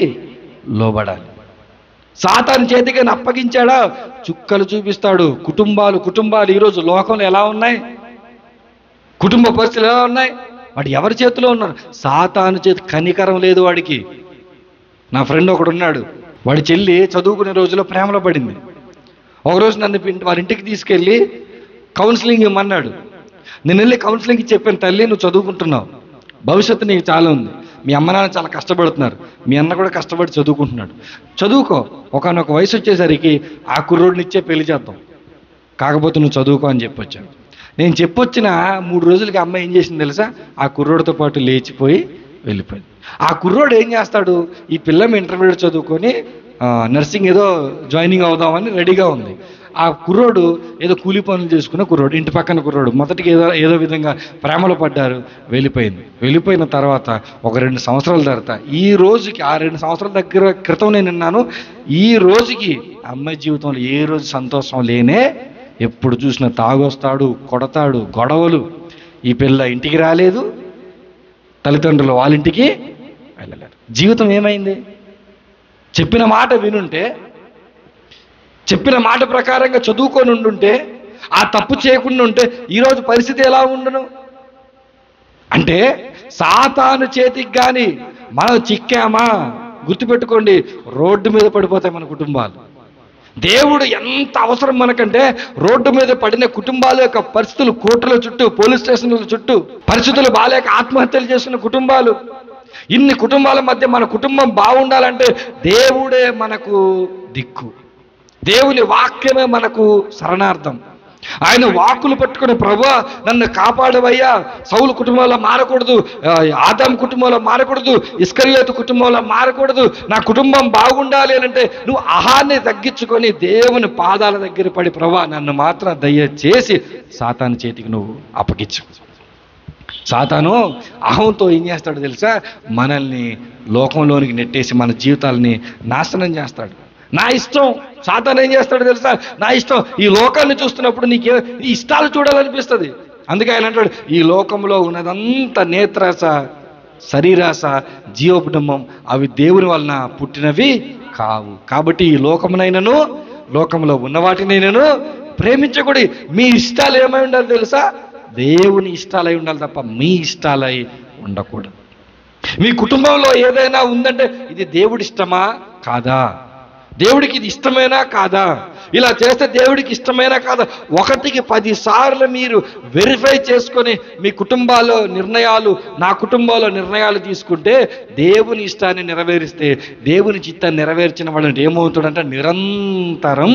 S1: లోబడాలి. సాతాను చేతికి అప్పగించాడా? చుక్కలు చూపిస్తాడు. కుటుంబాలు ఈరోజు లోకంలో ఎలా ఉన్నాయి? కుటుంబ పరిస్థితులు ఎలా ఉన్నాయి? వాడు ఎవరి చేతిలో ఉన్నారు? సాతాను చేతి. కనికరం లేదు వాడికి. నా ఫ్రెండ్ ఒకడు ఉన్నాడు, వాడి చెల్లి చదువుకునే రోజుల్లో ప్రేమలో పడింది. ఒకరోజు నన్ను వారి ఇంటికి తీసుకెళ్ళి కౌన్సిలింగ్ ఇవ్వమన్నాడు. నేను వెళ్ళి కౌన్సిలింగ్కి చెప్పాను, తల్లి నువ్వు చదువుకుంటున్నావు, భవిష్యత్తు నీకు చాలా ఉంది, మీ అమ్మ నాన్న చాలా కష్టపడుతున్నారు, మీ అన్న కూడా కష్టపడి చదువుకుంటున్నాడు, చదువుకో, ఒకనొక వయసు వచ్చేసరికి ఆ కుర్రోడిని ఇచ్చే పెళ్లి చేద్దాం, కాకపోతే నువ్వు చదువుకో అని చెప్పొచ్చాను. నేను చెప్పొచ్చిన 3 రోజులకి అమ్మ ఏం చేసింది తెలుసా? ఆ కుర్రోడితో పాటు లేచిపోయి వెళ్ళిపోయింది. ఆ కుర్రోడు ఏం చేస్తాడు? ఈ పిల్లం ఇంటర్మీడియట్ చదువుకొని నర్సింగ్ ఏదో జాయినింగ్ అవుదామని రెడీగా ఉంది. ఆ కుర్రోడు ఏదో కూలి పనులు చేసుకున్న కుర్రోడు, ఇంటి పక్కన కుర్రోడు, మొదటికి ఏదో విధంగా ప్రేమలో పడ్డారు, వెళ్ళిపోయిన తర్వాత ఒక 2 సంవత్సరాల తర్వాత ఈ రోజుకి, ఆ 2 సంవత్సరాల క్రితం నేను విన్నాను, ఈ రోజుకి అమ్మాయి జీవితంలో ఏ రోజు సంతోషం లేనే. ఎప్పుడు చూసినా తాగొస్తాడు, కొడతాడు, గొడవలు. ఈ పిల్ల ఇంటికి రాలేదు, తల్లిదండ్రులు వాళ్ళ ఇంటికి వెళ్ళలేరు. జీవితం ఏమైంది? చెప్పిన మాట వినుంటే, చెప్పిన మాట ప్రకారంగా చదువుకొని ఉండుంటే, ఆ తప్పు చేయకుండా ఉంటే ఈరోజు పరిస్థితి ఎలా ఉండును? అంటే సాతాను చేతికి కానీ మనం చిక్కామా, గుర్తుపెట్టుకోండి, రోడ్డు మీద పడిపోతాయి మన కుటుంబాలు. దేవుడు ఎంత అవసరం మనకంటే, రోడ్డు మీద పడిన కుటుంబాల యొక్క పరిస్థితులు, కోర్టుల చుట్టూ, పోలీస్ స్టేషన్ల చుట్టూ, పరిస్థితులు బాలేక ఆత్మహత్యలు చేస్తున్న కుటుంబాలు, ఇన్ని కుటుంబాల మధ్య మన కుటుంబం బాగుండాలంటే దేవుడే మనకు దిక్కు, దేవుని వాక్యమే మనకు శరణార్థం. ఆయన వాక్కులు పట్టుకుని, ప్రభువా నన్ను కాపాడవయ్యా, సౌలు కుటుంబంలో మారకూడదు, ఆదాము కుటుంబంలో మారకూడదు, ఇస్కరియోతు కుటుంబంలో మారకూడదు, నా కుటుంబం బాగుండాలి అని అంటే నువ్వు అహాన్ని తగ్గించుకొని దేవుని పాదాల దగ్గర పడి, ప్రభువా నన్ను మాత్రం దయచేసి సాతాను చేతికి నువ్వు అప్పగించు. సాతాను అహంతో ఏం చేస్తాడు తెలుసా? మనల్ని లోకంలోనికి నెట్టేసి మన జీవితాలని నాశనం చేస్తాడు. నా ఇష్టం. సాతాను ఏం చేస్తాడు తెలుసా? నా ఇష్టం. ఈ లోకాన్ని చూస్తున్నప్పుడు నీకే ఈ ఇష్టాలు చూడాలనిపిస్తుంది. అందుకే ఆయన అంటాడు, ఈ లోకంలో ఉన్నదంతా నేత్రాస, శరీరాస, జీవోపడమం, అవి దేవుని వలన పుట్టినవి కావు. కాబట్టి ఈ లోకమునైనను, లోకంలో ఉన్న వాటినైనను ప్రేమించకూడదు. మీ ఇష్టాలు ఏమై ఉండాలి తెలుసా? దేవుని ఇష్టాలై ఉండాలి తప్ప మీ ఇష్టాలై ఉండకూడదు. మీ కుటుంబంలో ఏదైనా ఉందంటే ఇది దేవుడి ఇష్టమా కాదా? దేవుడికి ఇది ఇష్టమేనా కాదా? ఇలా చేస్తే దేవుడికి ఇష్టమేనా కాదా? 1కి 10 సార్లు మీరు వెరిఫై చేసుకొని మీ కుటుంబాల్లో నిర్ణయాలు, నా కుటుంబంలో నిర్ణయాలు తీసుకుంటే, దేవుని ఇష్టాన్ని నెరవేరిస్తే, దేవుని చిత్తాన్ని నెరవేర్చిన వాడు ఏమవుతాడంటే నిరంతరం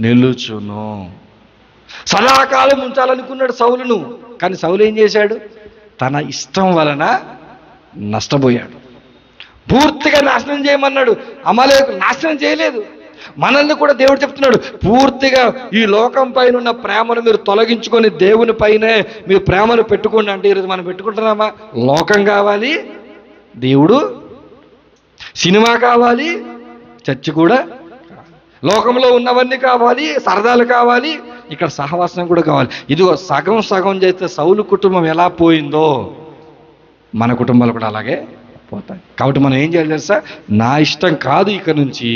S1: నిలుచును. సదాకాలం ఉంచాలనుకున్నాడు సౌలును, కానీ సౌలు ఏం చేశాడు? తన ఇష్టం వలన నష్టపోయాడు. పూర్తిగా నాశనం చేయమన్నాడు, అమలేకు నాశనం చేయలేదు. మనల్ని కూడా దేవుడు చెప్తున్నాడు, పూర్తిగా ఈ లోకం పైన ఉన్న ప్రేమను మీరు తొలగించుకొని దేవుని పైనే మీరు ప్రేమను పెట్టుకోండి. అంటే ఈరోజు మనం పెట్టుకుంటున్నామా? లోకం కావాలి, దేవుడు, సినిమా కావాలి, చర్చి కూడా, లోకంలో ఉన్నవన్నీ కావాలి, సరదాలు కావాలి, ఇక్కడ సహవాసం కూడా కావాలి. ఇదిగో సగం సగం చేస్తే సౌలు కుటుంబం ఎలా పోయిందో మన కుటుంబాలు కూడా అలాగే పోతాయి. కాబట్టి మనం ఏం చేయాలి తెలుసా? నా ఇష్టం కాదు, ఇక నుంచి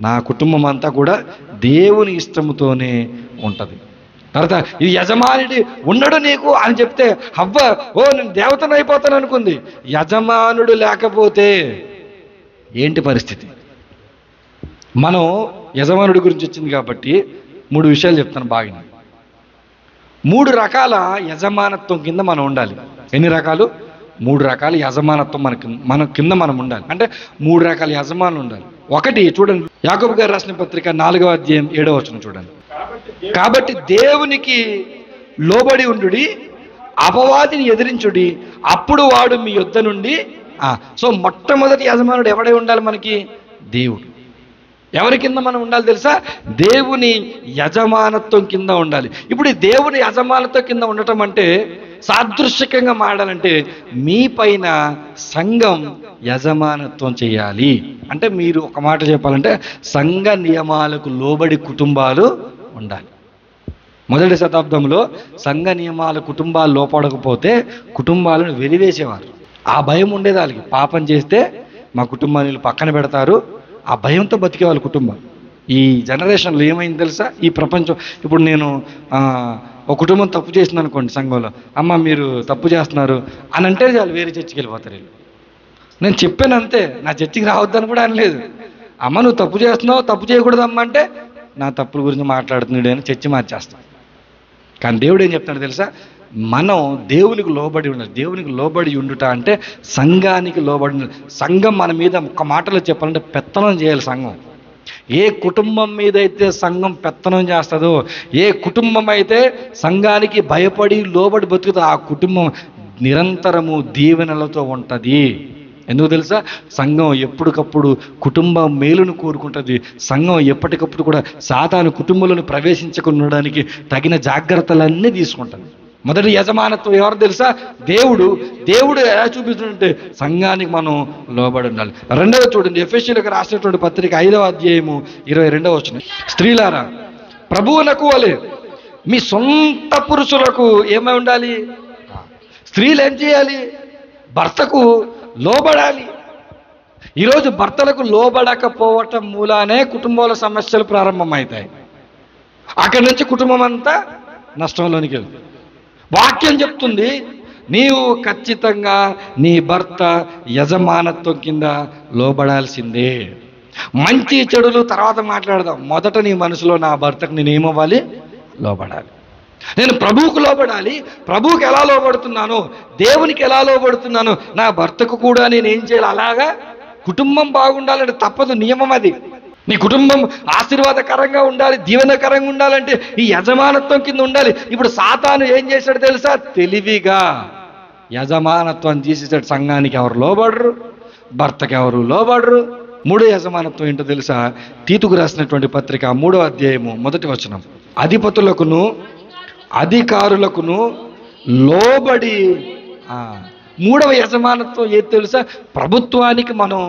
S1: నా కుటుంబం అంతా కూడా దేవుని ఇష్టంతోనే ఉంటుంది. తర్వాత ఇది యజమానుడి ఉండడు నీకు అని చెప్తే హవ్వ నేను దేవతను అయిపోతాను అనుకుంది. యజమానుడు లేకపోతే ఏంటి పరిస్థితి? మనం యజమానుడి గురించి వచ్చింది కాబట్టి 3 విషయాలు చెప్తాను బాగా. 3 రకాల యజమానత్వం కింద మనం ఉండాలి. ఎన్ని రకాలు? 3 రకాల యజమానత్వం మన కింద మనం ఉండాలి. అంటే 3 రకాల యజమానులు ఉండాలి. ఒకటి చూడండి, యాకోబు గారు రాసిన పత్రిక 4వ అధ్యాయం 7వ వచనం చూడండి. కాబట్టి దేవునికి లోబడి ఉండుడి, అపవాదిని ఎదిరించుడి, అప్పుడు వాడు మీ యొద్ద నుండి. సో మొట్టమొదటి యజమానుడు ఎవడై ఉండాలి మనకి? దేవుడు. ఎవరి కింద మనం ఉండాలి తెలుసా? దేవుని యజమానత్వం కింద ఉండాలి. ఇప్పుడు ఈ దేవుని యజమానత్వం కింద ఉండటం అంటే సాదృశ్యకంగా మాడాలంటే మీ పైన సంఘం యజమానత్వం చేయాలి. అంటే మీరు ఒక మాట చెప్పాలంటే సంఘ నియమాలకు లోబడి కుటుంబాలు ఉండాలి. మొదటి శతాబ్దంలో సంఘ నియమాల కుటుంబాలు లోపడకపోతే కుటుంబాలను వెలివేసేవారు. ఆ భయం ఉండేది వాళ్ళకి. పాపం చేస్తే మా కుటుంబాన్ని పక్కన పెడతారు, ఆ భయంతో బతికేవాళ్ళు కుటుంబం. ఈ జనరేషన్లో ఏమైంది తెలుసా? ఈ ప్రపంచం ఇప్పుడు నేను ఒక కుటుంబం తప్పు చేసింది అనుకోండి సంఘంలో, అమ్మ మీరు తప్పు చేస్తున్నారు అని అంటే చాలు వేరే చర్చికి వెళ్ళిపోతారు వీళ్ళు. నేను చెప్పాను అంతే, నా చర్చికి రావద్దని కూడా అనలేదు. అమ్మ నువ్వు తప్పు చేస్తున్నావు, తప్పు చేయకూడదు అమ్మ అంటే నా తప్పుల గురించి మాట్లాడుతున్నాడు అని చర్చి మార్చేస్తాం. కానీ దేవుడు ఏం చెప్తాడు తెలుసా? మనం దేవునికి లోబడి ఉండాలి. దేవునికి లోబడి ఉండుట అంటే సంఘానికి లోబడి ఉండాలి. సంఘం మన మీద ఒక మాటలో చెప్పాలంటే పెత్తనం చేయాలి. సంఘం ఏ కుటుంబం మీద అయితే సంఘం పెత్తనం చేస్తుందో, ఏ కుటుంబం అయితే సంఘానికి భయపడి లోబడి బతుకుతుందో ఆ కుటుంబం నిరంతరము దీవెనలతో ఉంటుంది. ఎందుకు తెలుసా? సంఘం ఎప్పటికప్పుడు కుటుంబ మేలును కోరుకుంటుంది. సంఘం ఎప్పటికప్పుడు కూడా సాతాను కుటుంబంలో ప్రవేశించకుండా ఉండడానికి తగిన జాగ్రత్తలన్నీ తీసుకుంటుంది. మొదటి యజమానత్వం ఎవరు తెలుసా? దేవుడు. దేవుడు ఎలా చూపిస్తుందంటే సంఘానికి మనం లోబడి ఉండాలి. రెండవ చూడండి, ఎఫెసీయులకు రాసినటువంటి పత్రిక 5వ అధ్యాయము 22వ వచనం. స్త్రీలారా ప్రభువునకు వలె మీ సొంత పురుషులకు ఏమై ఉండాలి? స్త్రీలు ఏం చేయాలి? భర్తకు లోబడాలి. ఈరోజు భర్తలకు లోబడకపోవటం మూలానే కుటుంబాల సమస్యలు ప్రారంభమవుతాయి. అక్కడి నుంచి కుటుంబం అంతా నష్టంలోనికి వెళ్తుంది. వాక్యం చెప్తుంది నీవు ఖచ్చితంగా నీ భర్త యజమానత్వం కింద లోబడాల్సిందే. మంచి చెడులు తర్వాత మాట్లాడదాం. మొదట నీ మనసులో నా భర్తకు నేను ఏమవ్వాలి? లోబడాలి. నేను ప్రభువుకు లోబడాలి. ప్రభువుకి ఎలా లోబడుతున్నాను, దేవునికి ఎలా లోబడుతున్నాను, నా భర్తకు కూడా నేను ఏం చేయాలి? అలాగా కుటుంబం బాగుండాలంటే తప్పదు, నియమం అది. నీ కుటుంబం ఆశీర్వాదకరంగా ఉండాలి, దీవెనకరంగా ఉండాలంటే ఈ యజమానత్వం కింద ఉండాలి. ఇప్పుడు సాతాను ఏం చేశాడు తెలుసా? తెలివిగా యజమానత్వం తీసేసాడు. సంఘానికి ఎవరు లోబడరు, భర్తకి ఎవరు లోబడరు. 3వ యజమానత్వం ఏంటో తెలుసా? తీతుకు రాసినటువంటి పత్రిక 3వ అధ్యాయము 1వ వచనం. అధిపతులకును అధికారులకును లోబడి. 3వ యజమానత్వం ఏది తెలుసా? ప్రభుత్వానికి మనం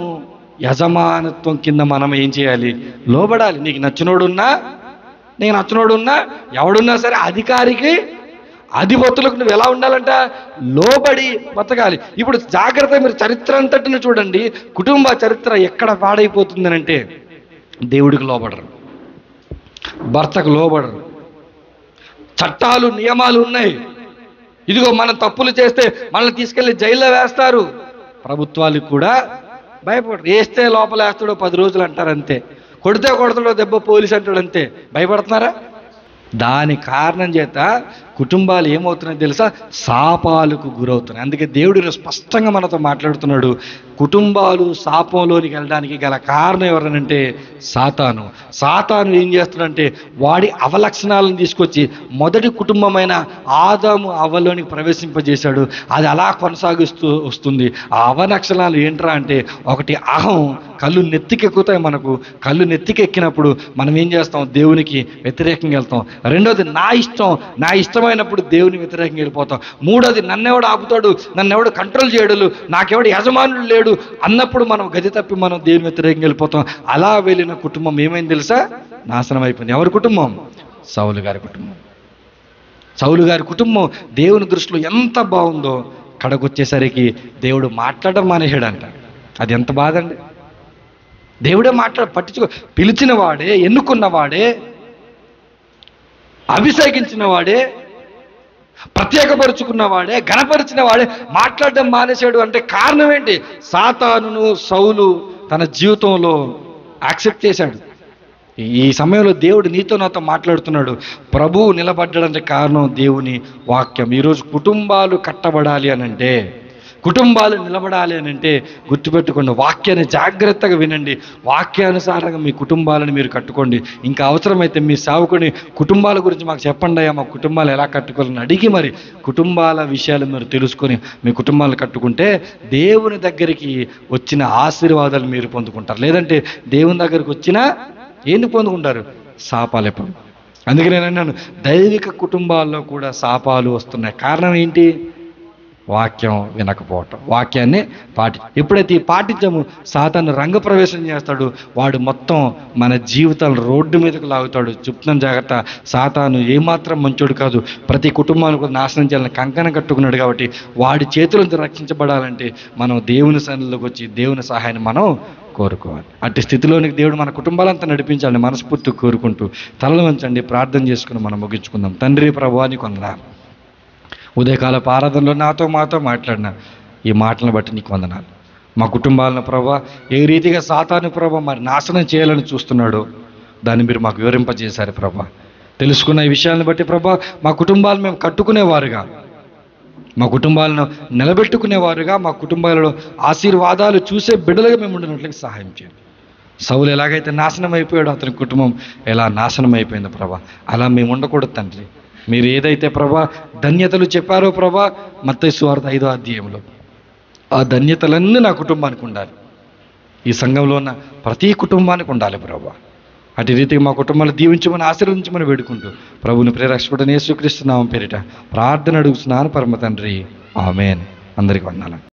S1: యజమానత్వం కింద మనం ఏం చేయాలి? లోబడాలి. నీకు నచ్చినోడున్నా, నీకు నచ్చినోడున్నా, ఎవడున్నా సరే అధికారికి అధిపతులకు నువ్వు ఎలా ఉండాలంట? లోబడి బతకాలి. ఇప్పుడు జాగ్రత్త, మీరు చరిత్ర అంతటిని చూడండి. కుటుంబ చరిత్ర ఎక్కడ పాడైపోతుందని అంటే దేవుడికి లోబడరు, భర్తకు లోబడరు. చట్టాలు నియమాలు ఉన్నాయి. ఇదిగో మనం తప్పులు చేస్తే మనల్ని తీసుకెళ్లి జైల్లో వేస్తారు. ప్రభుత్వాలకు కూడా భయపడరు. వేస్తే లోపల వేస్తాడో 10 రోజులు అంటారు అంతే. కొడితే కొడతాడో దెబ్బ పోలీసు అంటాడు అంతే. భయపడుతున్నారా? దాని కారణం చేత కుటుంబాలు ఏమవుతున్నాయో తెలుసా? శాపాలకు గురవుతున్నాయి. అందుకే దేవుడు స్పష్టంగా మనతో మాట్లాడుతున్నాడు. కుటుంబాలు శాపంలోనికి వెళ్ళడానికి గల కారణం ఎవరనంటే సాతాను. సాతాను ఏం చేస్తున్నాడంటే వాడి అవలక్షణాలను తీసుకొచ్చి మొదటి కుటుంబమైన ఆదాము అవ్వలోనికి ప్రవేశింపజేశాడు. అది అలా కొనసాగిస్తూ వస్తుంది. ఆ అవలక్షణాలు ఏంట్రా అంటే, ఒకటి అహం. కళ్ళు నెత్తికెక్కుతాయి మనకు. కళ్ళు నెత్తికెక్కినప్పుడు మనం ఏం చేస్తాం? దేవునికి వ్యతిరేకంగా వెళ్తాం. రెండోది నా ఇష్టం. నా ఇష్టమైనప్పుడు దేవుని వ్యతిరేకంగా వెళ్ళిపోతాం. మూడోది నన్నెవడు ఆపుతాడు, నన్నెవడు కంట్రోల్ చేయడు, నాకెవడు యజమానుడు లేడు అన్నప్పుడు మనం గది తప్పి మనం దేవుని వ్యతిరేకంగా వెళ్ళిపోతాం. అలా వెళ్ళిన కుటుంబం ఏమైంది తెలుసా? నాశనం అయిపోయింది. ఎవరి కుటుంబం? సౌలు గారి కుటుంబం. సౌలు గారి కుటుంబం దేవుని దృష్టిలో ఎంత బాగుందో కడకొచ్చేసరికి దేవుడు మాట్లాడడం మానేసాడంట. అది ఎంత బాధ అండి. దేవుడే పట్టించుకో. పిలిచిన వాడే, ఎన్నుకున్నవాడే, అభిషేకించిన వాడే, ప్రత్యేకపరుచుకున్నవాడే, ఘనపరిచిన వాడే మాట్లాడడం మానేశాడు అంటే కారణం ఏంటి? సాతానును సౌలు తన జీవితంలో యాక్సెప్ట్ చేశాడు. ఈ సమయంలో దేవుడు నీతో నాతో మాట్లాడుతున్నాడు. ప్రభువు నిలబడ్డానికి కారణం దేవుని వాక్యం. ఈరోజు కుటుంబాలు కట్టబడాలి అనంటే, కుటుంబాలు నిలబడాలి అనంటే గుర్తుపెట్టుకోండి, వాక్యాన్ని జాగ్రత్తగా వినండి. వాక్యానుసారంగా మీ కుటుంబాలను మీరు కట్టుకోండి. ఇంకా అవసరమైతే మీ సేవకుని కుటుంబాల గురించి మాకు చెప్పండి అయ్యా, మా కుటుంబాలు ఎలా కట్టుకోవాలని అడిగి మరి కుటుంబాల విషయాలు మీరు తెలుసుకొని మీ కుటుంబాలు కట్టుకుంటే దేవుని దగ్గరికి వచ్చిన ఆశీర్వాదాలు మీరు పొందుకుంటారు. లేదంటే దేవుని దగ్గరికి వచ్చినా ఏంది పొందుకుంటారు? శాపాలే పొందు. అందుకే నేను అన్నాను, దైవిక కుటుంబాల్లో కూడా శాపాలు వస్తున్నాయి. కారణం ఏంటి? వాక్యం వినకపోవటం, వాక్యాన్ని ఎప్పుడైతే పాటించామో సాతాను రంగప్రవేశం చేస్తాడు. వాడు మొత్తం మన జీవితాలను రోడ్డు మీదకు లాగుతాడు. చెప్తున్నాను జాగ్రత్త, సాతాను ఏమాత్రం మంచోడు కాదు. ప్రతి కుటుంబాన్ని కూడా నాశనం చేయాలని కంకణం కట్టుకున్నాడు. కాబట్టి వాడి చేతుల నుంచి రక్షించబడాలంటే మనం దేవుని సన్నిధిలోకి వచ్చి దేవుని సహాయాన్ని మనం కోరుకోవాలి. అట్టి స్థితిలోనికి దేవుడు మన కుటుంబాలంతా నడిపించాలని మనస్ఫూర్తి కోరుకుంటూ తలలు వంచండి, ప్రార్థన చేసుకుని మనం ముగించుకుందాం. తండ్రి ప్రభువా నీకు వందనాలు. ఉదయకాలపు ఆరాధనలో మాతో మాట్లాడిన ఈ మాటలను బట్టి నీకు వందనాలు. మా కుటుంబాలను ప్రభా ఏ రీతిగా సాతాను ప్రభా మరి నాశనం చేయాలని చూస్తున్నాడో దాన్ని మీరు మాకు వివరింపజేశారు ప్రభా. తెలుసుకున్న ఈ విషయాలను బట్టి ప్రభా మా కుటుంబాలను మేము కట్టుకునేవారుగా, మా కుటుంబాలను నిలబెట్టుకునేవారుగా, మా కుటుంబాలలో ఆశీర్వాదాలు చూసే బిడ్డలుగా మేము ఉండినట్లుగా సహాయం చేయండి. సౌలు ఎలాగైతే నాశనం అయిపోయాడో అతని కుటుంబం ఎలా నాశనం అయిపోయిందో ప్రభా, అలా మేము ఉండకూడదు తండ్రి. మీరు ఏదైతే ప్రభా ధన్యతలు చెప్పారో ప్రభా మత్తయి సువార్త 5వ అధ్యాయంలో, ఆ ధన్యతలన్నీ నా కుటుంబానికి ఉండాలి. ఈ సంఘంలో ఉన్న ప్రతి కుటుంబానికి ఉండాలి ప్రభా. అటు రీతిగా మా కుటుంబాన్ని దీవించమని ఆశీర్వదించమని వేడుకుంటూ ప్రభుని ప్రేరక్షకుడైన యేసుక్రీస్తు నామం పేరిట ప్రార్థన అడుగుతున్నాను పరమ తండ్రి, ఆమేన్. అందరికీ వందనాలు.